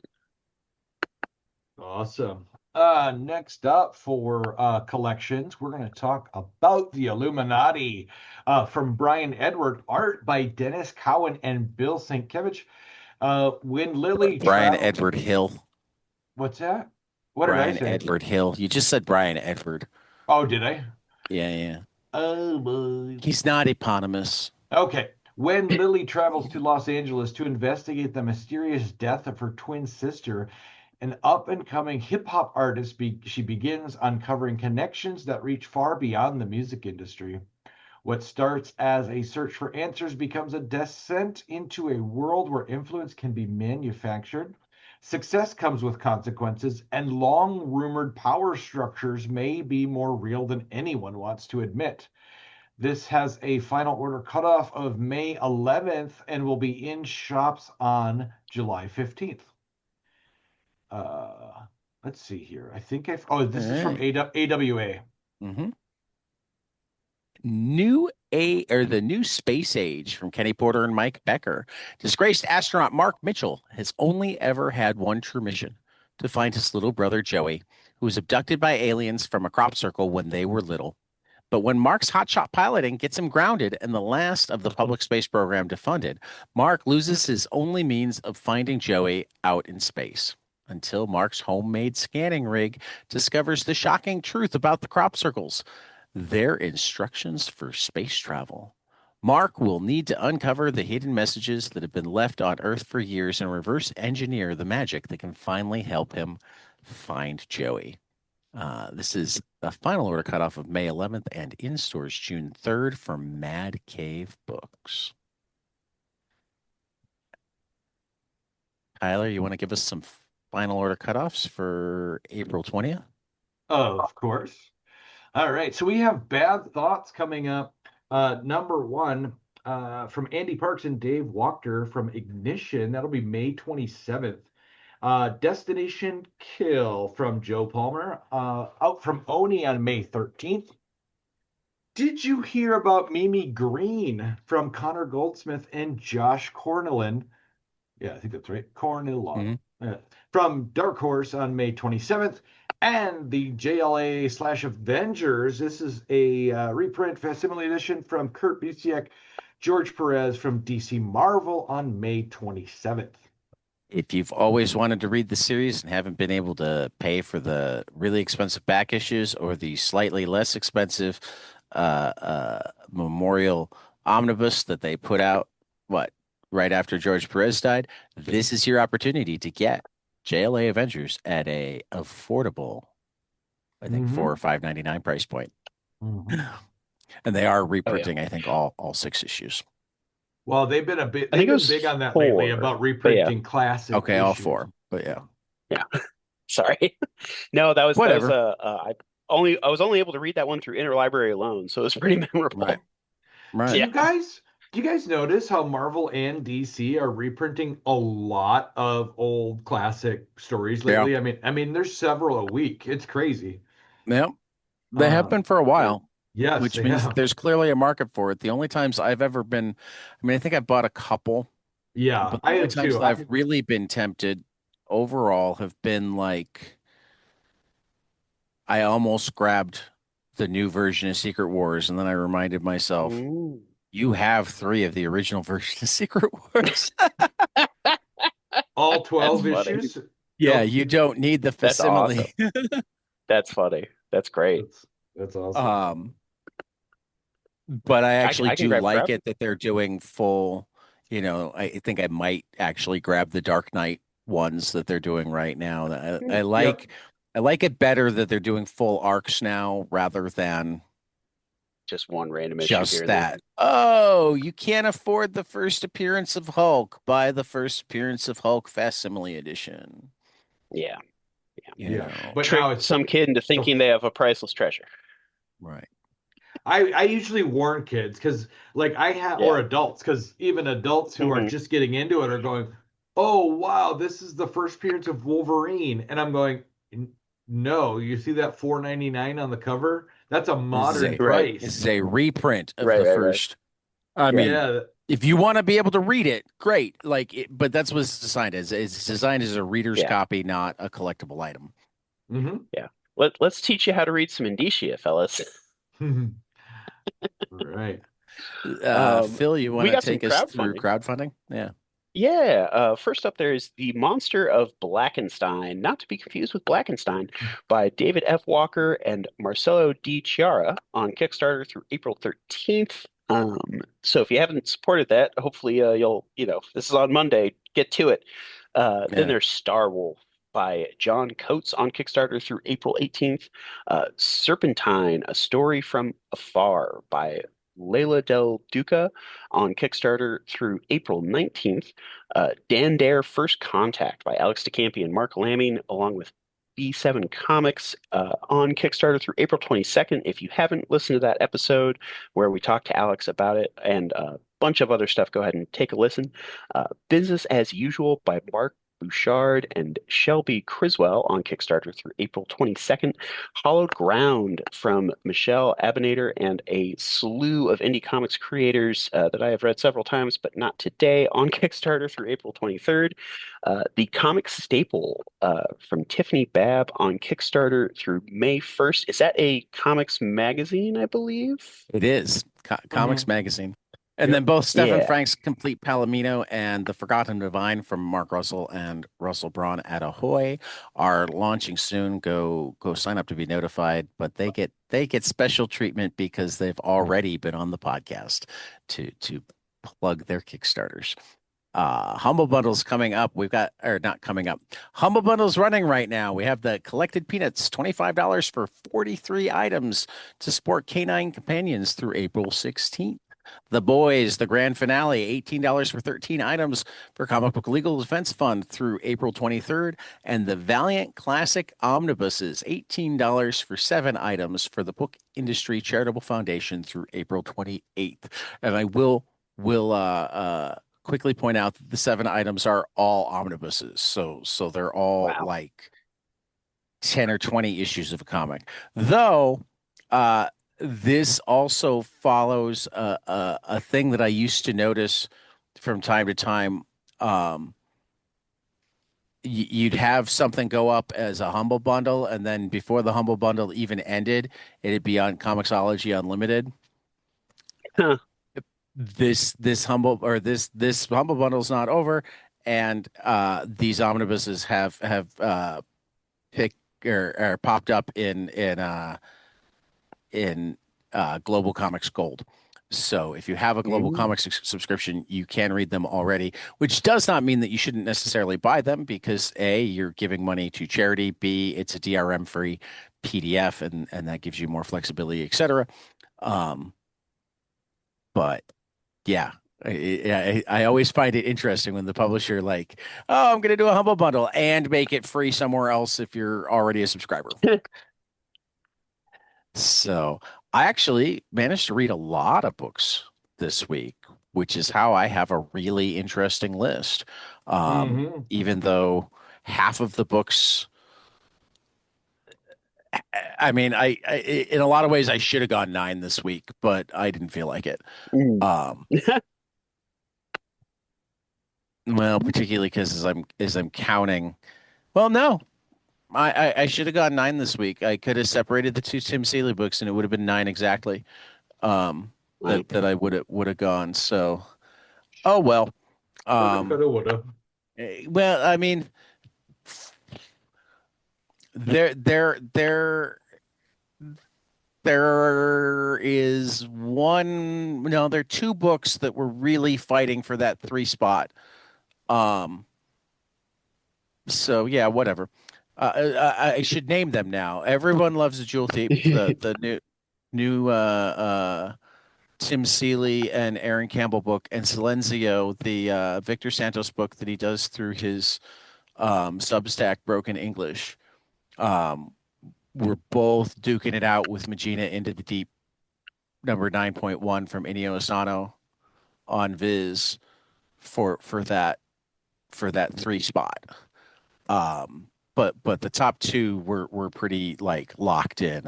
Awesome. Next up for collections, we're going to talk about the Illuminati from Brian Edward, art by Dennis Cowan and Bill Sienkiewicz. When Lily Brian traveled... Edward Hill. What's that? What Brian did I say? Edward Hill. You just said Brian Edward. Oh, did I? Yeah. Oh, boy. He's not eponymous. Okay. When Lily travels to Los Angeles to investigate the mysterious death of her twin sister, an up-and-coming hip-hop artist, she begins uncovering connections that reach far beyond the music industry. What starts as a search for answers becomes a descent into a world where influence can be manufactured. Success comes with consequences, and long-rumored power structures may be more real than anyone wants to admit. This has a final order cutoff of May 11th and will be in shops on July 15th. Let's see here. I think this is from AWA. Mm-hmm. The new space age from Kenny Porter and Mike Becker. Disgraced astronaut Mark Mitchell has only ever had one true mission: to find his little brother Joey, who was abducted by aliens from a crop circle when they were little. But when Mark's hotshot piloting gets him grounded and the last of the public space program defunded, Mark loses his only means of finding Joey out in space, until Mark's homemade scanning rig discovers the shocking truth about the crop circles, their instructions for space travel. Mark will need to uncover the hidden messages that have been left on Earth for years and reverse engineer the magic that can finally help him find Joey. This is a final order cutoff of May 11th and in stores June 3rd from Mad Cave Books. Tyler, you want to give us some final order cutoffs for April 20th? Of course. All right. So we have Bad Thoughts coming up. Number one from Andy Parks and Dave Wachter from Ignition. That'll be May 27th. Destination Kill from Joe Palmer. Out from Oni on May 13th. Did you hear about Mimi Green from Connor Goldsmith and Josh Cornellan? Yeah, I think that's right. Cornellan. Mm-hmm. From Dark Horse on May 27th. And the JLA/Avengers. This is a reprint facsimile edition from Kurt Busiek, George Perez from DC Marvel on May 27th. If you've always wanted to read the series and haven't been able to pay for the really expensive back issues or the slightly less expensive memorial omnibus that they put out, right after George Perez died, this is your opportunity to get JLA Avengers at a affordable, I think, $4 or $5.99 price point. Mm-hmm. And they are reprinting, I think, all 6 issues. Well, they've been big on that 4, lately about reprinting classic. Okay, issues. all 4, but yeah. Sorry, no, that was whatever. I was only able to read that one through interlibrary alone, so it was pretty memorable. Right. Do you guys notice how Marvel and DC are reprinting a lot of old classic stories lately? Yeah. I mean, there's several a week. It's crazy. Yeah, they have been for a while. Yes, which means there's clearly a market for it. The only times I've ever been, I think I bought a couple. Yeah, but the only times I've really been tempted overall have been like, I almost grabbed the new version of Secret Wars, and then I reminded myself, you have 3 of the original version of Secret Wars. All 12 issues? Yeah, you don't need the facsimile. That's awesome. That's funny. That's great. That's awesome. But I actually do like it that they're doing full, I think I might actually grab the Dark Knight ones that they're doing right now. I like it better that they're doing full arcs now rather than just one random issue here Just and there. that. Oh, you can't afford the first appearance of Hulk. Buy the first appearance of Hulk facsimile edition. Yeah. You Yeah, know, but Trick now it's some kid into thinking they have a priceless treasure. right. I usually warn kids because like I have Yeah. or adults because even adults who are Hmm. just getting into it are going, oh wow, this is the first appearance of Wolverine, and I'm going, No, you see that 4.99 on the cover? That's a This is modern a Right. this price. is a reprint of Right. the Right. Right. first. I Yeah. mean, Yeah. if you want to be able to read it, great. But that's what it's designed as. It's designed as a reader's Yeah. copy, not a collectible item. Hmm. Yeah. Let's teach you how to read some indicia, fellas. Right. Phil, you want We to got some take us through crowdfunding. crowdfunding? Yeah. Yeah, first up there is The Monster of Blackenstein, not to be confused with Blackenstein, by David F. Walker and Marcelo D. Chiara on Kickstarter through April 13th. So if you haven't supported that, hopefully this is on Monday, get to it. Then Yeah. there's Star Wolf by John Coates on Kickstarter through April 18th. Serpentine, A Story from Afar by Leila Del Duca on Kickstarter through April 19th. Dan Dare First Contact by Alex DeCampi and Mark Lamming, along with B7 Comics on Kickstarter through April 22nd. If you haven't listened to that episode where we talked to Alex about it and a bunch of other stuff, go ahead and take a listen. Business as Usual by Mark Bouchard and Shelby Criswell on Kickstarter through April 22nd. Hollowed Ground from Michelle Abinader and a slew of indie comics creators that I have read several times, but not today, on Kickstarter through April 23rd. The Comic Staple from Tiffany Babb on Kickstarter through May 1st. Is that a comics magazine, I believe? It is Comics Hmm. Magazine. And then Yep. both Stefan Yeah. Frank's Complete Palomino and The Forgotten Divine from Mark Russell and Russell Braun at Ahoy are launching soon. Go sign up to be notified, but they get special treatment because they've already been on the podcast to plug their Kickstarters. Humble Bundles coming up. We've got, or not coming up. Humble Bundles running right now. We have the Collected Peanuts, $25 for 43 items to support canine companions through April 16th. The Boys, the grand finale, $18 for 13 items for Comic Book Legal Defense Fund through April 23rd. And the Valiant Classic Omnibuses, $18 for 7 items for the Book Industry Charitable Foundation through April 28th. And I will quickly point out that the 7 items are all omnibuses. So they're all Wow. like 10 or 20 issues of a comic. Though this also follows a thing that I used to notice from time to time. You'd have something go up as a humble bundle, and then before the humble bundle even ended, it'd be on Comixology Unlimited. Huh. This humble bundle's not over, and these omnibuses have picked or popped up in Global Comics Gold. So if you have a Global Mm. Comics subscription, you can read them already, which does not mean that you shouldn't necessarily buy them because A, you're giving money to charity, B, it's a DRM free PDF and that gives you more flexibility, etc. Um, but yeah, I always find it interesting when the publisher like, oh, I'm going to do a humble bundle and make it free somewhere else if you're already a subscriber. So I actually managed to read a lot of books this week, which is how I have a really interesting list. Hmm. Even though half of the books, I mean, I in a lot of ways I should have gone 9 this week, but I didn't feel like it. Mm. Um, well, particularly because as I'm counting, well, no, I should have gone 9 this week. I could have separated the two Tim Seeley books, and it would have been 9 exactly. That Okay. I would have gone. So, oh well. Shoulda, Um, coulda, woulda. well, I mean, there there is one. No, there are 2 books that were really fighting for that 3 spot. Um, so yeah, whatever. I should name them now. Everyone loves a jewel thief. The new Tim Seeley and Aaron Campbell book, and Silenzio, the Victor Santos book that he does through his Substack Broken English. Um, we're both duking it out with Magina Into the Deep number 9.1 from Inio Asano on Viz for that three spot. But the top two were pretty like locked in.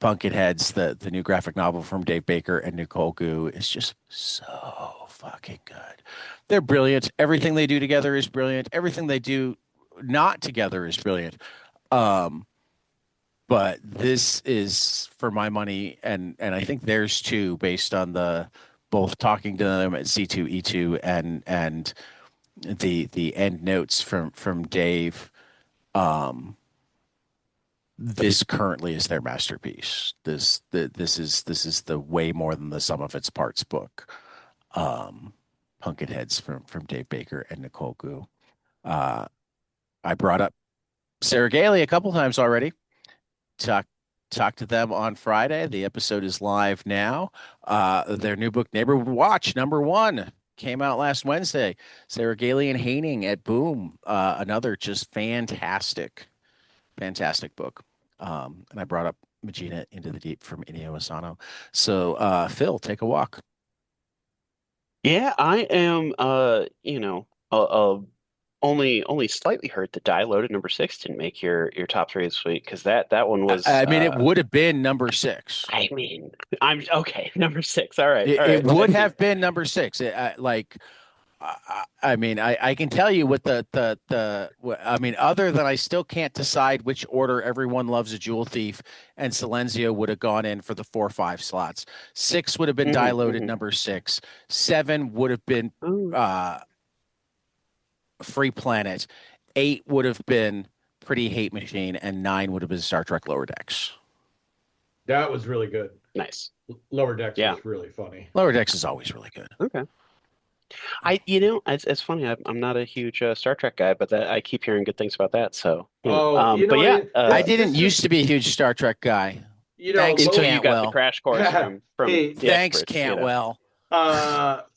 Bucketheads, the new graphic novel from Dave Baker and Nicole Gu is just so fucking good. They're brilliant. Everything they do together is brilliant. Everything they do not together is brilliant. But this is for my money, and I think theirs too, based on the both talking to them at C2E2 and the end notes from Dave. This currently is their masterpiece. This is the way more than the sum of its parts book. Pumpkinheads from Dave Baker and Nicole Gu. I brought up Sarah Gailey a couple times already. Talked to them on Friday. The episode is live now. Their new book, Neighborhood Watch, #1, came out last Wednesday. Sarah Gailey and Haining at Boom. Another just fantastic book. And I brought up Magina Into the Deep from Inio Asano. So, Phil, take a walk. Yeah, I am. Only slightly hurt that Die Loaded #6 didn't make your top three this week because that one was. I mean, it would have been #6. I mean, I'm okay. #6. All right, all It right. would have been #6. I mean, I can tell you what I mean, other than I still can't decide which order Everyone Loves a Jewel Thief and Silenzio would have gone in for the 4 or 5 slots. 6 would have been Die Loaded #6. 7 would have been Free Planet. 8 would have been Pretty Hate Machine, and 9 would have been Star Trek Lower Decks. That was really good. Nice. Lower Decks was really funny. Lower Decks is always really good. Okay. It's funny. I'm not a huge Star Trek guy, but I keep hearing good things about that. So, I didn't used to be a huge Star Trek guy. Thanks, until Cantwell. you got the crash course from hey, thanks, Cantwell.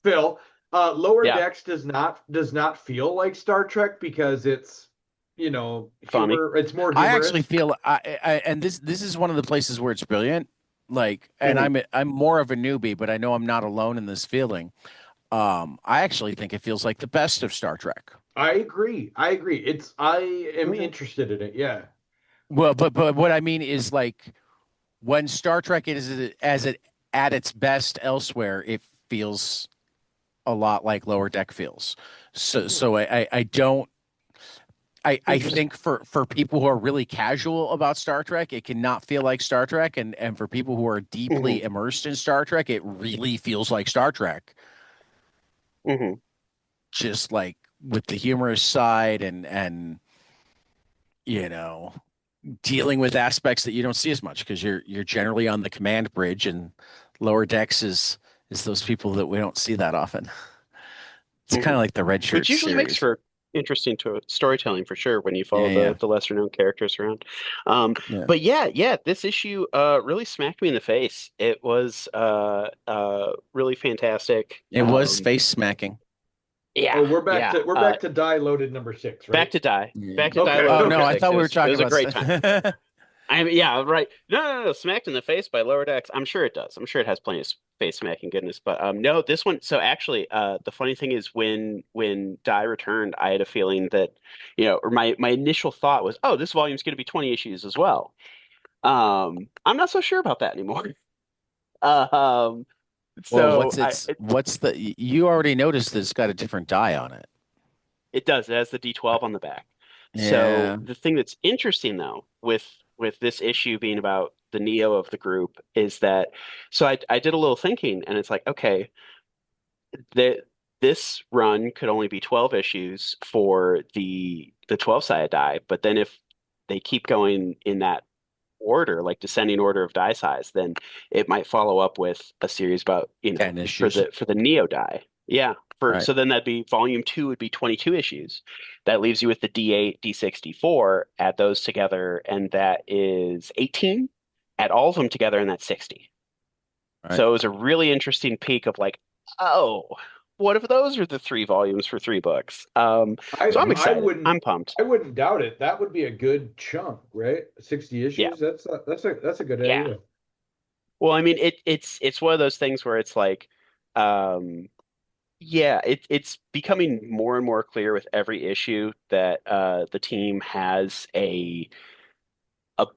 Phil, Lower Decks does not feel like Star Trek because it's funny. It's more humorous. I actually feel and this is one of the places where it's brilliant. Like, and I'm more of a newbie, but I know I'm not alone in this feeling. I actually think it feels like the best of Star Trek. I agree. I am interested in it. Yeah. Well, but what I mean is, like, when Star Trek is at its best elsewhere, it feels a lot like Lower Deck feels. So I don't. I think for people who are really casual about Star Trek, it cannot feel like Star Trek, and for people who are deeply immersed in Star Trek, it really feels like Star Trek. Just like with the humorous side and dealing with aspects that you don't see as much because you're generally on the command bridge, and Lower Decks is those people that we don't see that often. It's kind of like the Red Shirt which usually series. makes for interesting storytelling for sure when you follow the lesser known characters around. But this issue really smacked me in the face. It was really fantastic. It was face smacking. Yeah. Oh, we're back to Die Loaded #6, right? Back to Die. Yeah. Back to Okay. Die Loaded. Oh no, I thought we were talking about. It was a great time. I mean, yeah, right. No, smacked in the face by Lower Decks. I'm sure it does. I'm sure it has plenty of face smacking goodness. But no, this one. So actually, the funny thing is, when Die returned, I had a feeling that, or my initial thought was, oh, this volume's going to be 20 issues as well. I'm not so sure about that anymore. So you already noticed that it's got a different die on it. It does. It has the D12 on the back. Yeah. So the thing that's interesting though with this issue being about the Neo of the group is that I did a little thinking, and it's like, okay, this run could only be 12 issues for the 12-sided die, but then if they keep going in that order, like descending order of die size, then it might follow up with a series about 10 issues for the Neo die. Yeah. So then that'd be volume 2 would be 22 issues. That leaves you with the D8, D6, D4. Add those together, and that is 18. add all of them together, and that's 60. Right. So it was a really interesting peek of like, oh, what if those are the 3 volumes for $3? So I'm excited. I'm pumped. I wouldn't doubt it. That would be a good chunk, right? 60 Yeah, issues. That's a good yeah. idea. Well, I mean, it's one of those things where it's like, um, yeah, it's becoming more and more clear with every issue that the team has a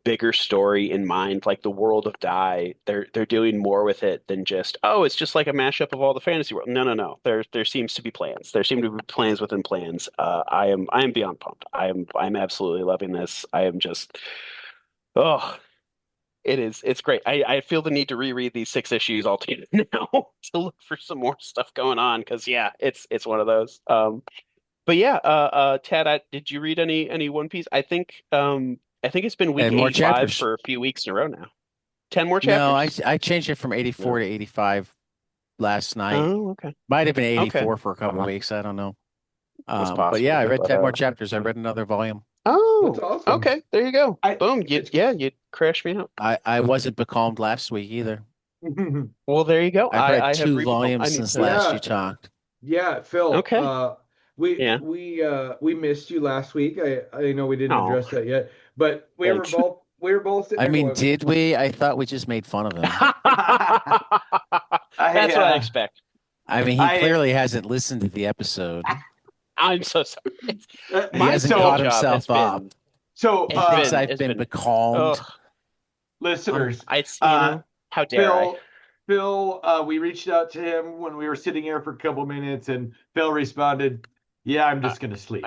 bigger story in mind, like the world of Die. They're doing more with it than just, oh, it's just like a mashup of all the fantasy world. No, no, no. There seems to be plans. There seem to be plans within plans. I am beyond pumped. I'm absolutely loving this. I am just oh, it's great. I feel the need to reread these 6 issues all together now to look for some more stuff going on because yeah, it's one of those. But yeah, Tad, did you read any One Piece? I think it's been week And more 85 chapters. for a few weeks in a row now. 10 more No, chapters? I changed it from 84 No. to 85 last night. Oh, okay. Might have been Okay. 84 for a couple of weeks. I don't know. That's But yeah, possible. I read But 10 more chapters. I read another volume. That's oh, awesome. okay. There you go. I Boom. it's You crashed me out. I wasn't becalmed last week either. Well, there you go. I've read I have 2 rebecome. I volumes need since to. last you yeah. talked. Yeah, Phil. Okay. Yeah. We missed you last week. I know we didn't Oh, address that yet, but thanks. we were both sitting I there mean, going, did we? I thought we just made fun of him. I That's what I expect. I mean, he I clearly hasn't listened to the episode. I'm so sorry. He My hasn't day caught job himself has up. been so He thinks I've it's been been becalmed. oh, listeners, it's uh how dare I? Phil, we reached out to him when we were sitting here for a couple minutes, and Phil responded, "Yeah, I'm Uh, just gonna I sleep."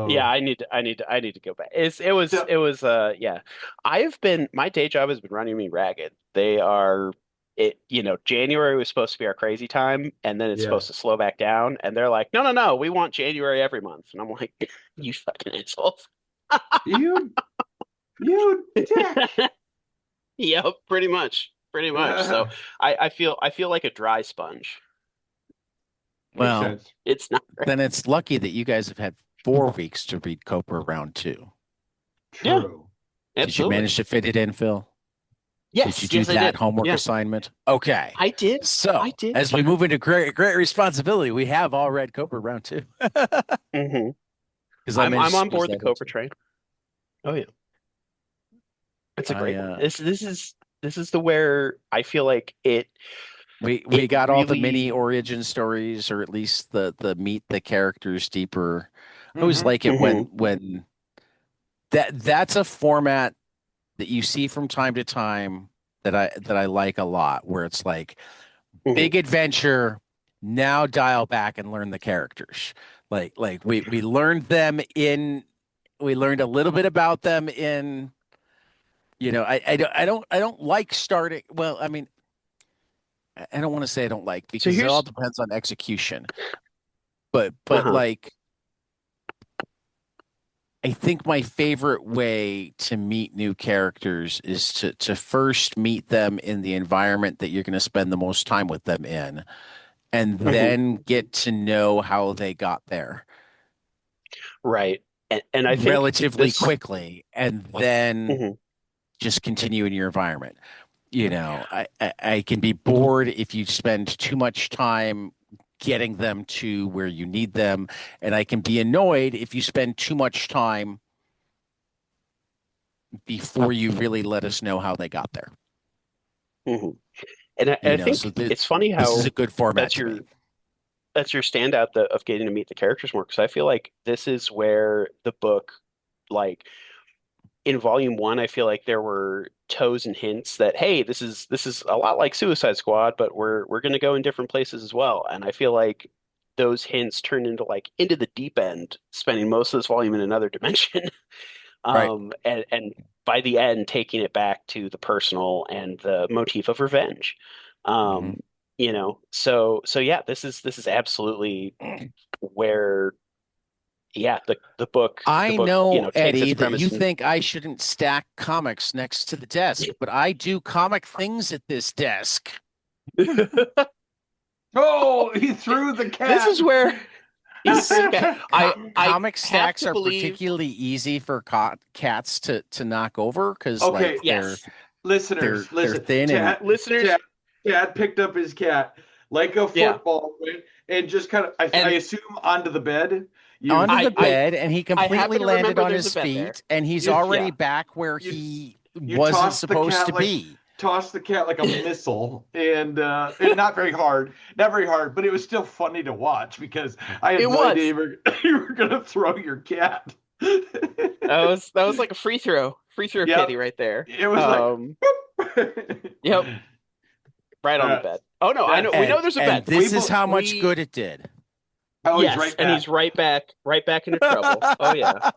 Yeah, I need to go back. So It was yeah. I've been my day job has been running me ragged. They are it January was supposed to be our crazy time and then it's yeah, supposed to slow back down and they're like, "No, no, no, we want January every month." And I'm like, "You fucking assholes." you you dick. Yep, pretty much. Pretty much. So I feel like a dry sponge. Makes Well, sense. It's not great. then it's lucky that you guys have had 4 weeks to read Copra Round Two. Yeah, True. Did you absolutely. manage to fit it in, Phil? Did you Yes, do yes, I that did. homework Yeah, assignment? Okay. I did. I So, did. as we move into great responsibility, we have all read Copra Round Two. hmm Because I managed I'm to on squeeze board the that Cobra into. train. Oh yeah. It's a I great one. This is the where I feel like we it got all the mini really origin stories, or at least the meet the characters deeper. I always Hmm. like it hmm when that's a format that you see from time to time that I like a lot, where it's like hmm big adventure. Now dial back and learn the characters. Like we learned them in we learned a little bit about them in I don't like starting. Well, I mean, I don't want to say I don't like So because it all here's depends on execution. But uh-huh. like I think my favorite way to meet new characters is to first meet them in the environment that you're going to spend the most time with them in, and hmm then get to know how they got there Right. And I think relatively this quickly, and then mhm. just continue in your environment. I can be bored if you spend too much time getting them to where you need them, and I can be annoyed if you spend too much time before you really let us know how they got there. Mhm. And I So think it's funny this is how a good format that's to me. your that's your standout of getting to meet the characters more because I feel like this is where the book like in volume one, I feel like there were toes and hints that hey, this is a lot like Suicide Squad, but we're going to go in different places as well. And I feel like those hints turned into like into the deep end, spending most of this volume in another dimension, Right. and by the end taking it back to the personal and the motif of revenge. hmm Um, so yeah, this is absolutely where yeah the I book know, takes its Eddie, that premise you and think I shouldn't stack comics next to the desk, but I do comic things at this desk. Oh, he threw the This cat. is where he threw the cat. I Comic have stacks to are believe particularly easy for cats to knock over because Okay, they're yes. listeners, they're listen. thin and Listeners, Chad picked up his cat like a yeah, football, right? And just kind of, I and assume, onto the bed. You onto I the I bed, and he I completely happen to landed remember on there's a his bed there. feet, and he's you already Yeah. back where you he you wasn't toss the supposed to cat like be. toss the cat like a missile, and not very hard, but it was still funny to watch because I had It no idea was. you were gonna throw your cat. That was like a free throw kitty Yep, right there. it was like, Yep, right on the uh, bed. Oh no, I know we And know there's a and bed. this is how much We good it did. oh, he's Yes, right and he's back. right back into trouble. Oh yeah.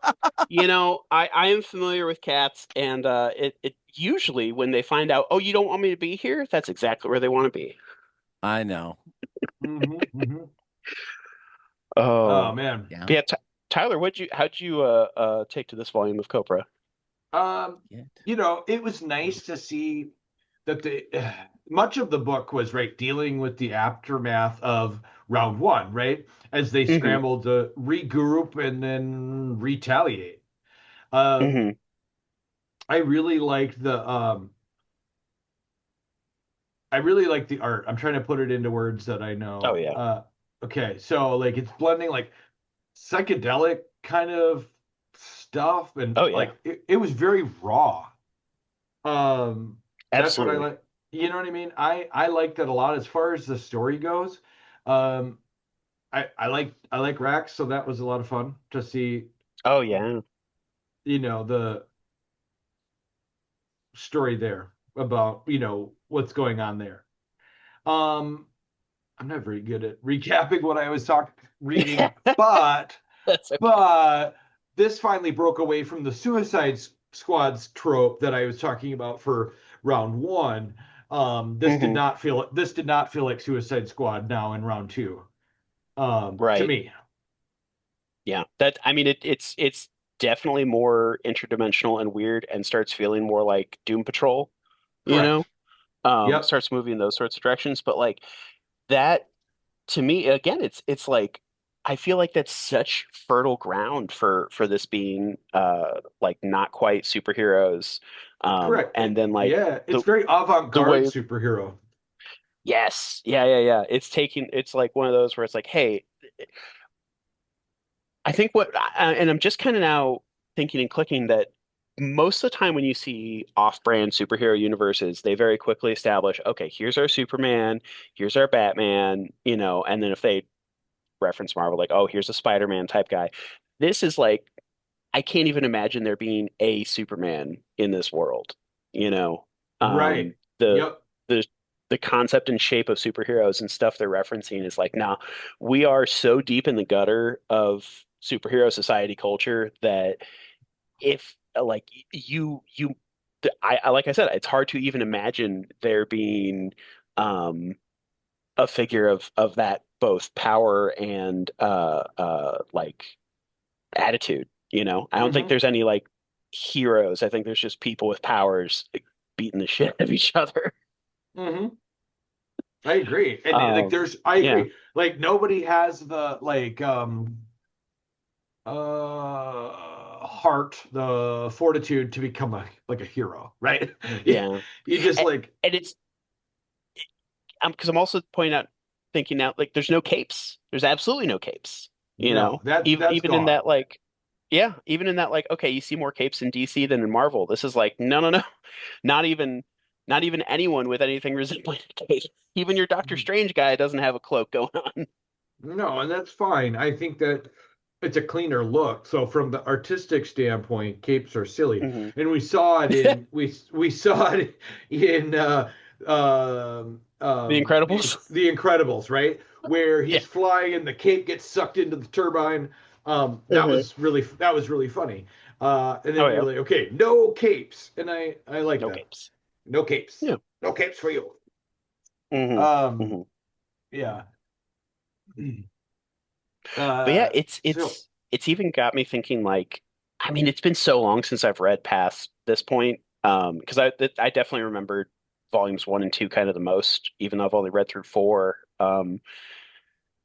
I am familiar with cats, and it usually when they find out, oh, you don't want me to be here, that's exactly where they want to be. I know. Hmm. Oh Oh, man. Yeah. but yeah, Tyler, how'd you take to this volume of Copra? Yeah. It was nice to see that the much of the book was right dealing with the aftermath of round one, right? As they Hmm. scrambled to regroup and then retaliate. Um, Hmm. I really liked the art. I'm trying to put it into words that I Oh know. yeah. Okay, so like it's blending like psychedelic kind of stuff and Oh yeah. like it was very raw. That's what I Absolutely. like. You know what I mean? I like that a lot as far as the story goes. Um, I like Rax, so that was a lot of fun to see. Oh yeah. The story there about what's going on there. Um, I'm not very good at recapping what I was talking reading, but That's okay. but this finally broke away from the Suicide Squad's trope that I was talking about for round one. Hmm. This did not feel like Suicide Squad now in round two. To Right. me, Yeah. That I mean it's definitely more interdimensional and weird and starts feeling more like Doom Patrol, you correct. know? Yep. Starts moving in those sorts of directions. But like that to me, again, it's like I feel like that's such fertile ground for this being like not quite superheroes. Correct. And then like Yeah, it's the very the avant-garde way superhero. yes, yeah. It's like one of those where it's like, hey, I think and I'm just kind of now thinking and clicking that most of the time when you see off-brand superhero universes, they very quickly establish, okay, here's our Superman, here's our Batman, and then if they reference Marvel, like, oh, here's a Spider-Man type guy. This is like, I can't even imagine there being a Superman in this world, you know. Right. The Yep. the the concept and shape of superheroes and stuff they're referencing is like, nah, we are so deep in the gutter of superhero society culture that if like like I said, it's hard to even imagine there being a figure of that both power and like attitude, I don't think Hmm. there's any like heroes. I think there's just people with powers like, beating the shit out of each other. Hmm. I agree. And like I Yeah. agree. Like nobody has the heart, the fortitude to become a hero, right? Yeah. You just And, like and it's because I'm also pointing out thinking out like there's no capes. There's absolutely no capes, no, that's even in gone. that like yeah, even in that like okay, you see more capes in DC than in Marvel. This is like no. Not even not even anyone with anything resembling a cape. Even your Doctor Strange guy doesn't have a cloak going on. No, and that's fine. I think that it's a cleaner look. So from the artistic standpoint, capes are silly, Hmm. and we saw it in The the Incredibles. Incredibles, right? Where Yeah. he's flying and the cape gets sucked into the turbine. Hmm. That was really funny. And Oh then you're yeah. like, okay, no capes, and I like No that. capes. No capes, Yeah. no capes for you. Hmm. Um, Hmm. yeah. But yeah, So it's even got me thinking like, I mean, it's been so long since I've read past this point. Because I definitely remember volumes one and two kind of the most, even though I've only read through four.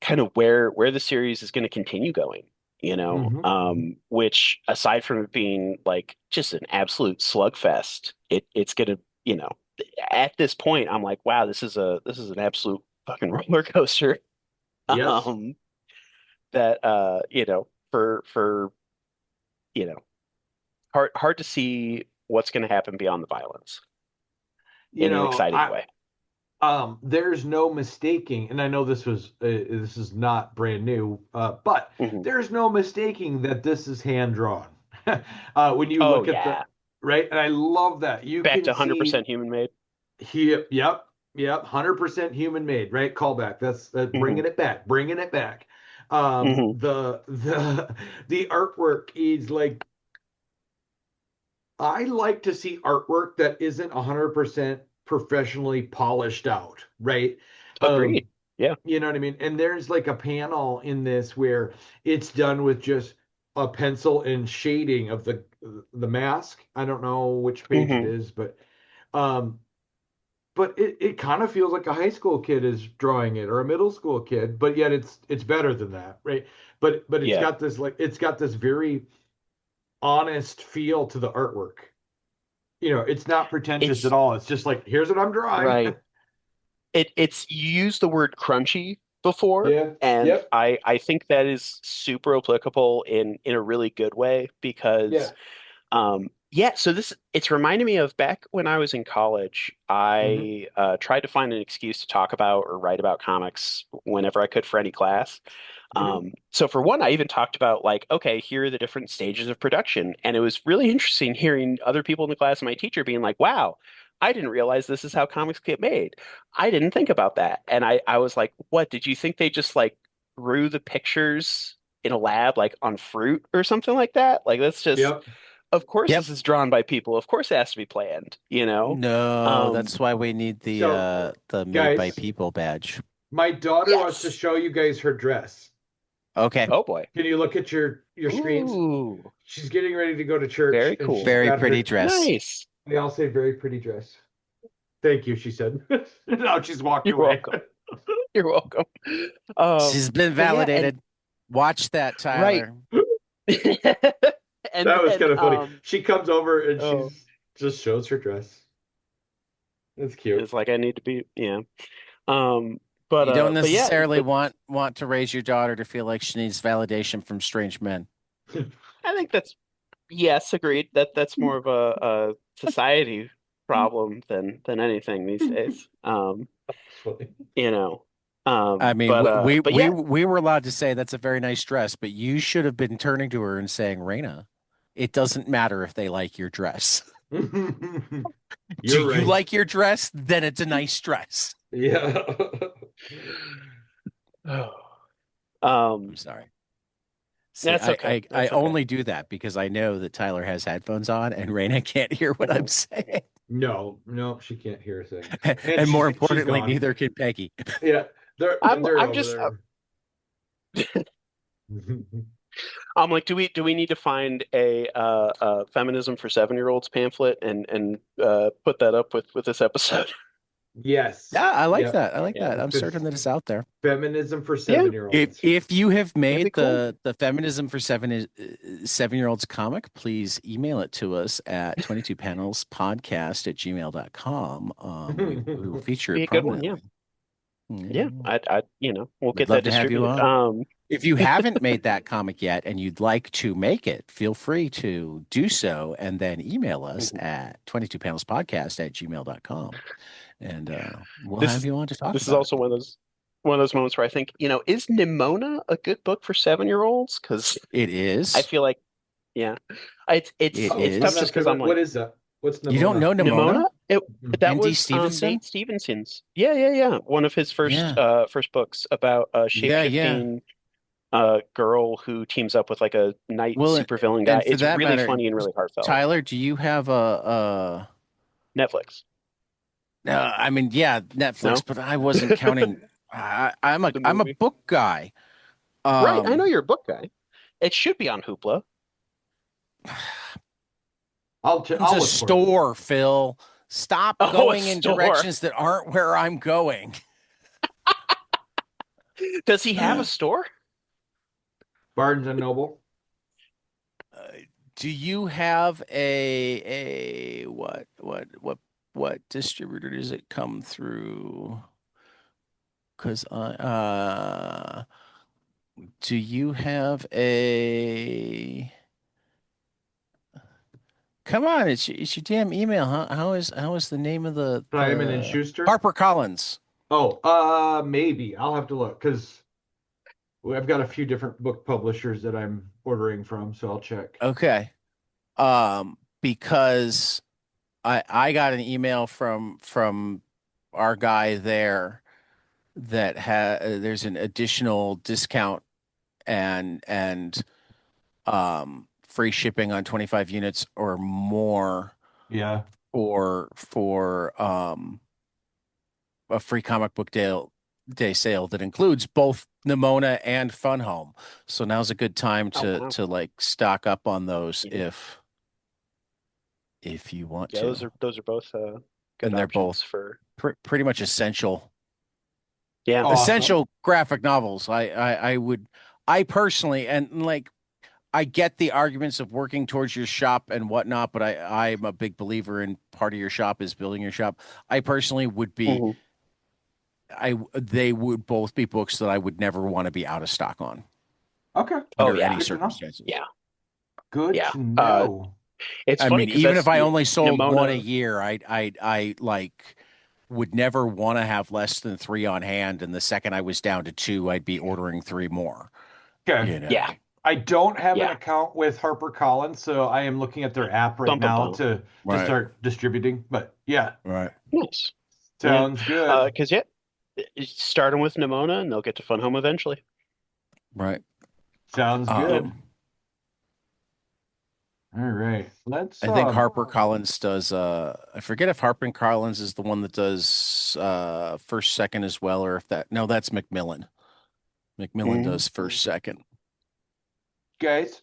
Kind of where the series is going to continue going, mhm. which aside from it being like just an absolute slugfest, it's going to you know, at this point, I'm like, wow, this is an absolute fucking roller coaster. Yes. Um, that for you know, hard to see what's going to happen beyond the violence You in an know, exciting way. there's no mistaking, and I know this is not brand new, but Hmm. there's no mistaking that this is hand drawn. When you Oh look at yeah, right, and I love that you back to can see 100% human made. here, yep, 100% human made, right? Callback. That's Hmm. bringing it back, bringing it back. Hmm. The artwork is like I like to see artwork that isn't 100% professionally polished out, right? Um, Agreed. Yeah. you know what I mean? And there's like a panel in this where it's done with just a pencil and shading of the mask. I don't know which page it Hmm. is, um, but it kind of feels like a high school kid is drawing it or a middle school kid, but yet it's better than that, right? But it's Yeah. got this like it's got this very honest feel to the artwork. It's not pretentious at It's all. It's just like, here's what I'm drawing. right. It's you used the word crunchy before, Yeah. and Yep. I think that is super applicable in a really good way Yeah. because yeah, so this it's reminding me of back when I was in college. Hmm. I tried to find an excuse to talk about or write about comics whenever I could for any class. Hmm. So for one, I even talked about like, okay, here are the different stages of production, and it was really interesting hearing other people in the class and my teacher being like, "Wow, I didn't realize this is how comics get made. I didn't think about that." And I was like, "What? Did you think they just like drew the pictures in a lab like on fruit or something like that? Like that's just." Yep. Of course, Yep. this is drawn by people. Of course, it has to be planned, you know? No, Um, that's why we need So, the made by guys, people badge. my daughter wants to yes. show you guys her dress. Okay. Oh boy. Can you look at your screens? Ooh, She's getting ready to go to church, very and she's cool. Very got pretty her. dress. Nice. They all say very pretty dress. Thank you, she said. Now she's walked You're away. welcome. You're welcome. She's been But yeah, and validated. Watch that, right. Tyler. And That was then kind of funny. She comes over and oh, she's just shows her dress. It's cute. it's like I need to be, yeah. You don't But yeah, necessarily but want to raise your daughter to feel like she needs validation from strange men. I think that's yes, agreed. That's more of a society problem than anything these days. Funny. You know. I mean, But yeah, we were allowed to say that's a very nice dress, but you should have been turning to her and saying, Raina, it doesn't matter if they like your dress. Do You're you right. like your dress? Then it's a nice dress. Yeah. I'm um, sorry. See, that's okay. I That's okay. only do that because I know that Tyler has headphones on and Raina can't hear what I'm saying. No, no, she can't hear a thing. And And more she's importantly, gone. neither can Peggy. Yeah, they're I'm over just there. I'm like, do we need to find a feminism for 7-year-olds pamphlet and put that up with this episode? Yes. Yeah, I like Yep. that. I like Yeah, that. I'm certain that it's out there. Feminism for yeah, 7-year-olds. If you have that'd be made cool. the feminism for 7-year-olds comic, please email it to us at 22panelspodcast@gmail.com. We will feature Be it a good one. Yeah, prominently. yeah. Mm. I we'll We'd get love that to have you distributed. on. If you haven't made that comic yet and you'd like to make it, feel free to do so and then email us at 22panelspodcast@gmail.com. And we'll This have is you on to talk this is about it. also one of those moments where I think, is Nimona a good book for 7-year-olds? Because It I is. feel like, yeah, It Oh, it's I'm tough is. not just because I'm familiar. What like, is that? What's You don't Nimona? know Nimona? Nimona? That Andy was Stevenson? Nate Stevenson's. Yeah, yeah, yeah. One of his Yeah. first books about a Yeah. shape-shifting girl who teams up with like a knight Well, supervillain guy. and for It's that really matter, funny and really heartfelt. Tyler, do you have a Netflix. I mean, yeah, Netflix, No? but I wasn't counting. The I'm a movie. book guy. Right, I know Um, you're a book guy. It should be on Hoopla. it's I'll a look for it. store, Phil. Stop Oh, a going in store. directions that aren't where I'm going. Does he have a store? Barnes and Noble. Uh, do you have a what what distributor does it come through? Because do you have a? Come on, it's your damn email. How is the name of Simon and the Schuster. HarperCollins? Oh, maybe I'll have to look because I've got a few different book publishers that I'm ordering from, so I'll check. Okay. Because I got an email from our guy there that there's an additional discount and free shipping on 25 units or more Yeah. for a free comic book day sale that includes both Nimona and Fun Home. So now's a good time Oh, to wow. to like stock up on those Yeah. if you want Yeah, to. those are both good And they're both options for. pretty much essential Yeah. Awesome. graphic novels. I personally, and like, I get the arguments of working towards your shop and whatnot, but I'm a big believer in part of your shop is building your shop. I personally would be, Mhm. they would both be books that I would never want to be out of stock on Okay. Oh under yeah, any Good to know. circumstances. yeah, Good yeah. to know. It's I funny mean, because even if that's I only sold one a Nimona. year, I like would never want to have less than three on hand. And the second I was down to two, I'd be ordering three more, Okay. you know. Yeah, I don't have an yeah. account with HarperCollins, so I am looking at their app right Bum bum now bum. to Right, start distributing. But yeah, right, Nice. Yeah. sounds good. Because yeah, start them with Nimona, and they'll get to Fun Home eventually. right. Sounds good. Um, All right. Let's I think HarperCollins does I forget if HarperCollins is the one that does first second as well, or if that no, that's Macmillan. Macmillan Mhm. does first second. guys,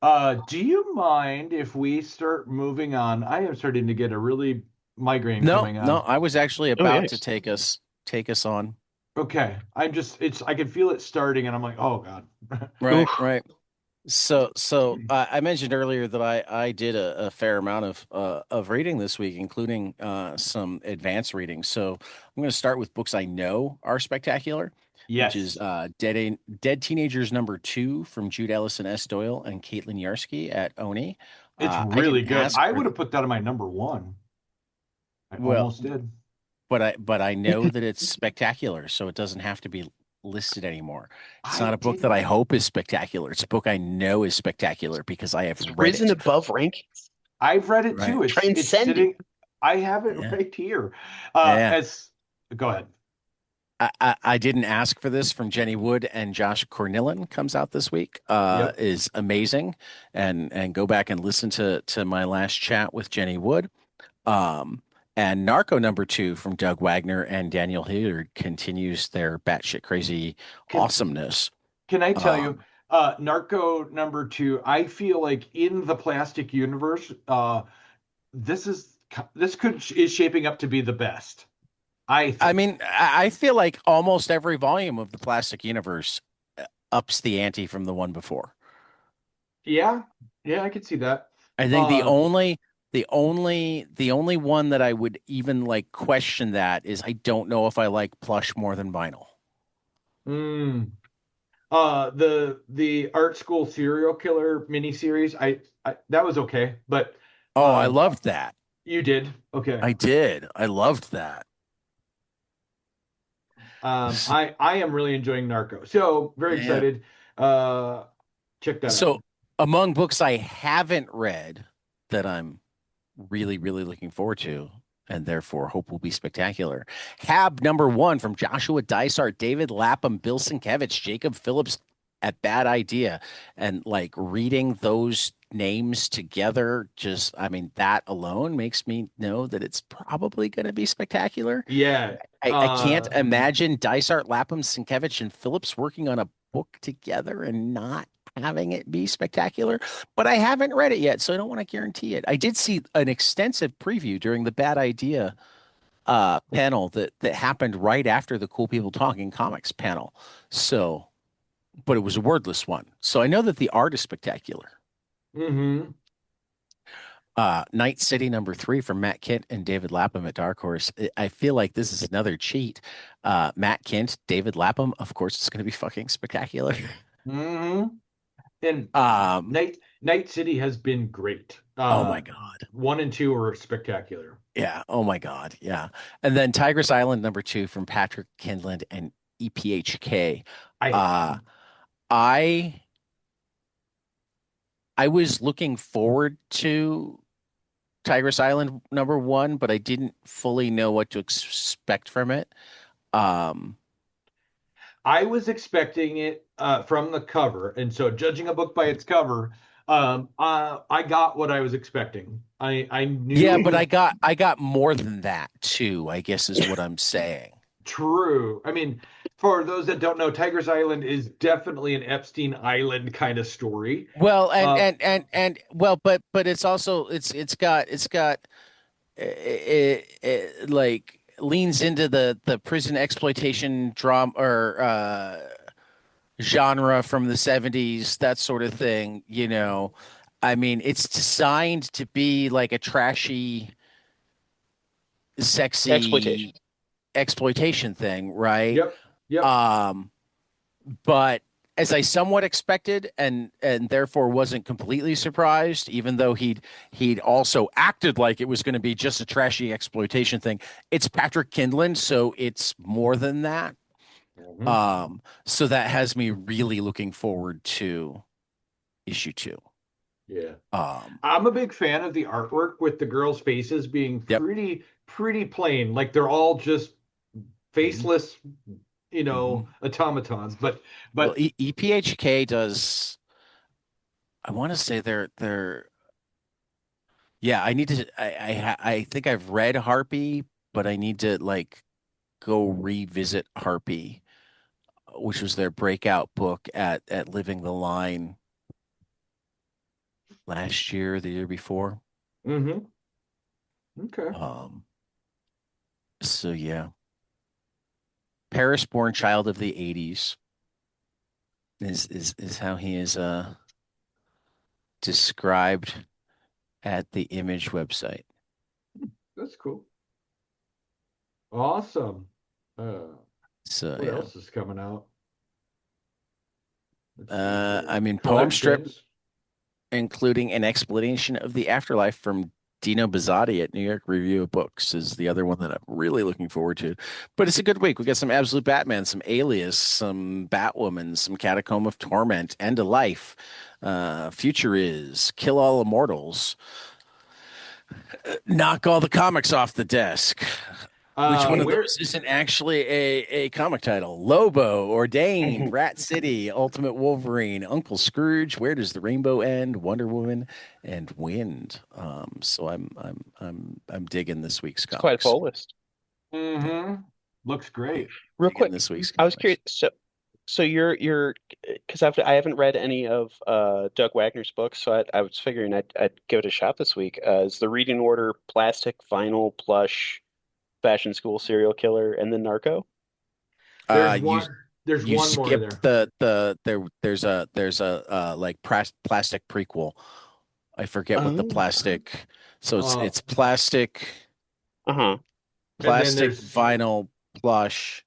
do you mind if we start moving on? I am starting to get a really migraine No, coming no, on. I was actually Oh about to yes. take us on. Okay. I can feel it starting and I'm like, oh God. Right, Oof. right. So I mentioned earlier that I did a fair amount of reading this week, including some advanced reading. So I'm going to start with books I know are spectacular, which is Yes. Dead Teenagers #2 from Jude Ellison S. Doyle and Caitlin Yarsky at Oni. It's I really didn't good. ask I for would have put that on my number one. I well, almost did. but I know that it's spectacular, so it doesn't have to be listed anymore. It's I not a book that didn't. I hope is spectacular. It's a book I know is spectacular because I have It's read risen it. above rankings, I've read it Right. too. It's transcending. sitting. I have it Yeah. right here. Yeah. As go ahead. I didn't ask for this from Jenny Wood and Josh Cornillan comes out this week. Yep. Is amazing. And go back and listen to my last chat with Jenny Wood. Um, and Narco #2 from Doug Wagner and Daniel Hilliard continues their batshit crazy Can awesomeness. can I tell you, Um, Narco number two, I feel like in the plastic universe, this is this could is shaping up to be the best. I I think. mean, I feel like almost every volume of the Plastic Universe ups the ante from the one before. Yeah. Yeah, I could see that. I think the Uh only the only one that I would even like question that is I don't know if I like plush more than vinyl. mm, the art school serial killer miniseries, I that was okay, but Oh, I um loved that. you did. Okay. I did. I loved that. I am really enjoying Narco. So very Yeah. excited. Uh, check that out. So among books I haven't read that I'm really, really looking forward to, and therefore hope will be spectacular. Hab #1 from Joshua Dysart, David Lapham, Bill Sienkiewicz, Jacob Phillips at Bad Idea. And like reading those names together, just, I mean, that alone makes me know that it's probably going to be spectacular. Yeah. I can't imagine Dysart, Lapham, Sienkiewicz, and Phillips working on a book together and not having it be spectacular, but I haven't read it yet, so I don't want to guarantee it. I did see an extensive preview during the Bad Idea panel that happened right after the Cool People Talking Comics panel. So, but it was a wordless one. So I know that the art is spectacular. hmm Night City #3 from Matt Kint and David Lapham at Dark Horse. I feel like this is another cheat. Matt Kint, David Lapham, of course, it's going to be fucking spectacular. Hmm. And Um, Night City has been great. oh my God. 1 and 2 are spectacular. Yeah. Oh my God. Yeah. And then Tigress Island #2 from Patrick Kindland and EPHK. I Uh, I I was looking forward to Tigress Island #1, but I didn't fully know what to expect from it. Um, I was expecting it from the cover, and so judging a book by its cover, I got what I was expecting. I yeah, but knew I got more than that too, I guess is what I'm saying. true. I mean, for those that don't know, Tiger's Island is definitely an Epstein Island kind of story. Well, Uh, well, but it's also it's got it like leans into the prison exploitation drama or genre from the 70s, that sort of thing, you know. I mean, it's designed to be like a trashy, Exploitation. sexy exploitation thing, right? yep, yep. Um, but as I somewhat expected and therefore wasn't completely surprised, even though he'd also acted like it was going to be just a trashy exploitation thing. It's Patrick Kindland, so it's more than that. Mhm. So that has me really looking forward to issue 2. Yeah. Um, I'm a big fan of the artwork with the girls' faces being yep. pretty plain. Like they're all just Mhm. faceless, Mhm. automatons. But Well, but EPHK does. I want to say they're. Yeah, I need to. I think I've read Harpy, but I need to like go revisit Harpy, which was their breakout book at Living the Line last year, the year before. hmm. Okay. Um, so yeah, Paris-born child of the '80s is how he is described at the Image website. That's cool. Awesome. So What yeah, else is coming out? Let's see I here. mean, poem strip, Collections. including an explanation of the afterlife from Dino Bazzotti at New York Review of Books, is the other one that I'm really looking forward to. But it's a good week. We got some Absolute Batman, some Alias, some Batwoman, some Catacomb of Torment, End of Life, Future Is, Kill All Immortals, Knock All the Comics Off the Desk. Which one of Where those isn't actually a comic title? Lobo, Ordained, Rat City, Ultimate Wolverine, Uncle Scrooge, Where Does the Rainbow End, Wonder Woman, and Wind. So I'm digging this week's It's quite a comics. full list. Yeah, hmm. Looks great. Real digging quick, this week's I was comics. curious. So you're because I haven't read any of Doug Wagner's books, so I was figuring I'd give it a shot this week. Is the reading order plastic, vinyl, plush, fashion school serial killer, and then Narco? There's You one there's you one more in skipped there. there's a like plastic prequel. I forget what the Oh, plastic. So Uh it's plastic. uh-huh. and then Plastic, vinyl, plush,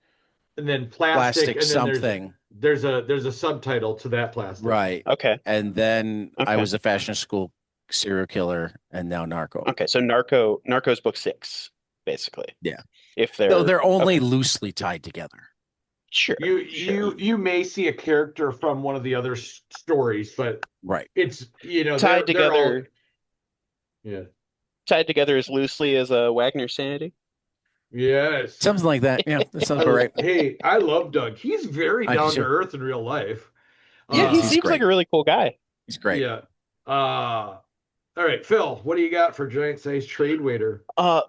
plastic, plastic and then there's something. there's a subtitle to that plastic. Right. Okay, And then I okay, was a fashion school serial killer and now narco. okay. So Narco's book 6, basically. Yeah. If Though they're they're only okay, loosely tied together. sure, You sure. you may see a character from one of the other stories, but Right. it's Tied they're all together, yeah. tied together as loosely as Wagner Sanity. Yes. Something like that. Yeah, that sounds about right. Hey, I love Doug. He's very I do down to too. earth in real life. Yeah, He's he Uh he's seems like great. a really cool guy. He's great. yeah. All right, Phil, what do you got for giant size trade waiter?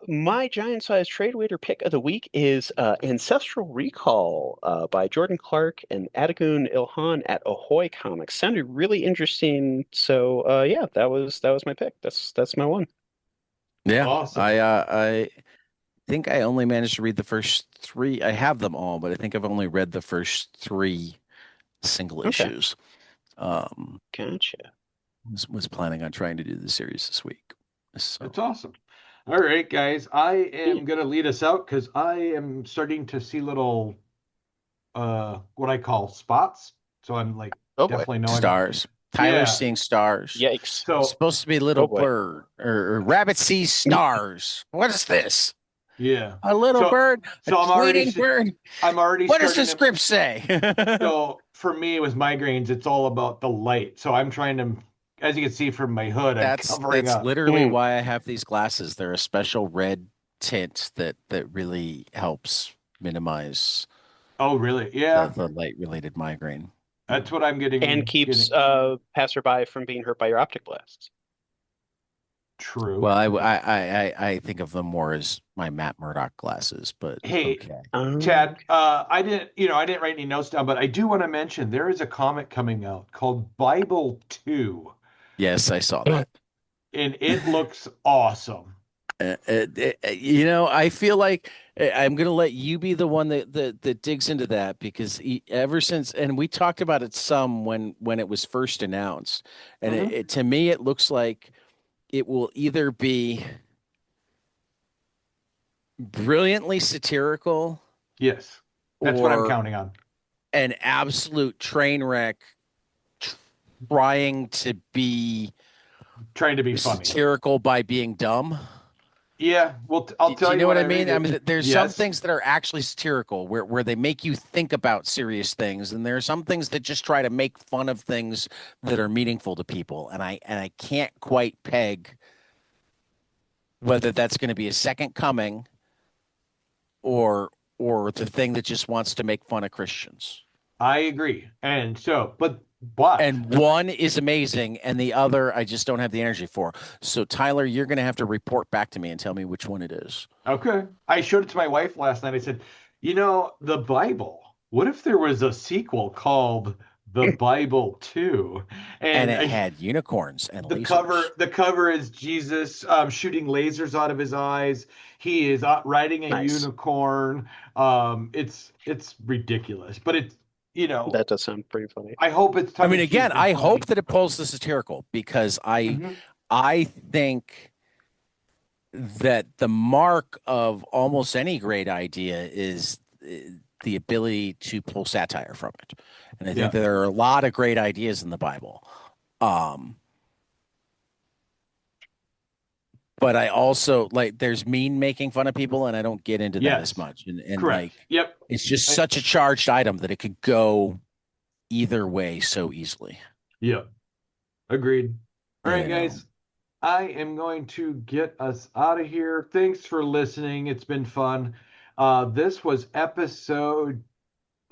My giant size trade waiter pick of the week is Ancestral Recall by Jordan Clark and Adagun Ilhan at Ahoy Comics. Sounded really interesting. So yeah, that was my pick. That's my one. Yeah. Awesome. I think I only managed to read the first 3. I have them all, but I think I've only read the first 3 single Okay, issues. Um, gotcha. was planning on trying to do the series this week. So It's awesome. All right, guys. I am gonna lead us out because I am starting to see little what I call spots. So I'm like Oh boy. definitely knowing. stars. Tyler's Yeah. seeing stars. Yikes. It's So supposed to be little Oh boy. bird or rabbit sees stars. What is this? yeah. A little So bird, a so tweeting bird. I'm already What does the starting to. script say? So for me with migraines, it's all about the light. So I'm trying to, as you can see from my hood, I'm covering That's up. literally why I have these glasses. They're a special red tint that really helps minimize Oh, really? the, Yeah. the light related migraine. That's what I'm And keeps getting passerby from being hurt by your optic blasts. Well, true. I think of them more as my Matt Murdock glasses, but Hey, okay. Chad, I didn't write any notes down, but I do want to mention there is a comic coming out called Bible 2, Yes, I saw that. and it looks awesome. I feel like I'm going to let you be the one that digs into that because ever since, and we talked about it some when it was first announced, and Hmm. to me it looks like it will either be brilliantly satirical Yes, that's what I'm or counting on. an absolute train wreck trying to be Trying to be funny. satirical by being dumb. Yeah, well, I'll Do tell you you know when what I I read mean? I it. mean, there's some Yes. things that are actually satirical where they make you think about serious things, and there are some things that just try to make fun of things that are meaningful to people. And I can't quite peg whether that's going to be a second coming or the thing that just wants to make fun of Christians. I agree. And so, but And one is amazing, and the other I just don't have the energy for. So, Tyler, you're going to have to report back to me and tell me which one it is. okay. I showed it to my wife last night. I said, the Bible. What if there was a sequel called The Bible 2? And And it had unicorns and the lasers. cover is Jesus shooting lasers out of his eyes. He is riding a Nice. unicorn. It's ridiculous, but That does sound pretty funny. I hope it's I tongue mean, in again, cheek and I hope funny. that it pulls the satirical because Hmm. I think that the mark of almost any great idea is the ability to pull satire from it. And I think Yeah. that there are a lot of great ideas in the Bible. Um, but I also like there's mean making fun of people, and I don't get into that as Yes. much. And Correct. like Yep. it's just I, such a charged item that it could go either way so easily. yep. Agreed. All And right, I know. guys. I am going to get us out of here. Thanks for listening. It's been fun. This was episode.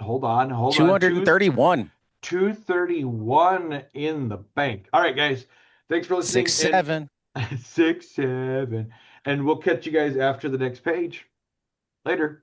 Hold on. 231, 231 in the bank. All right, guys. Thanks for listening. 6'7". And 6, 7. And we'll catch you guys after the next page. Later.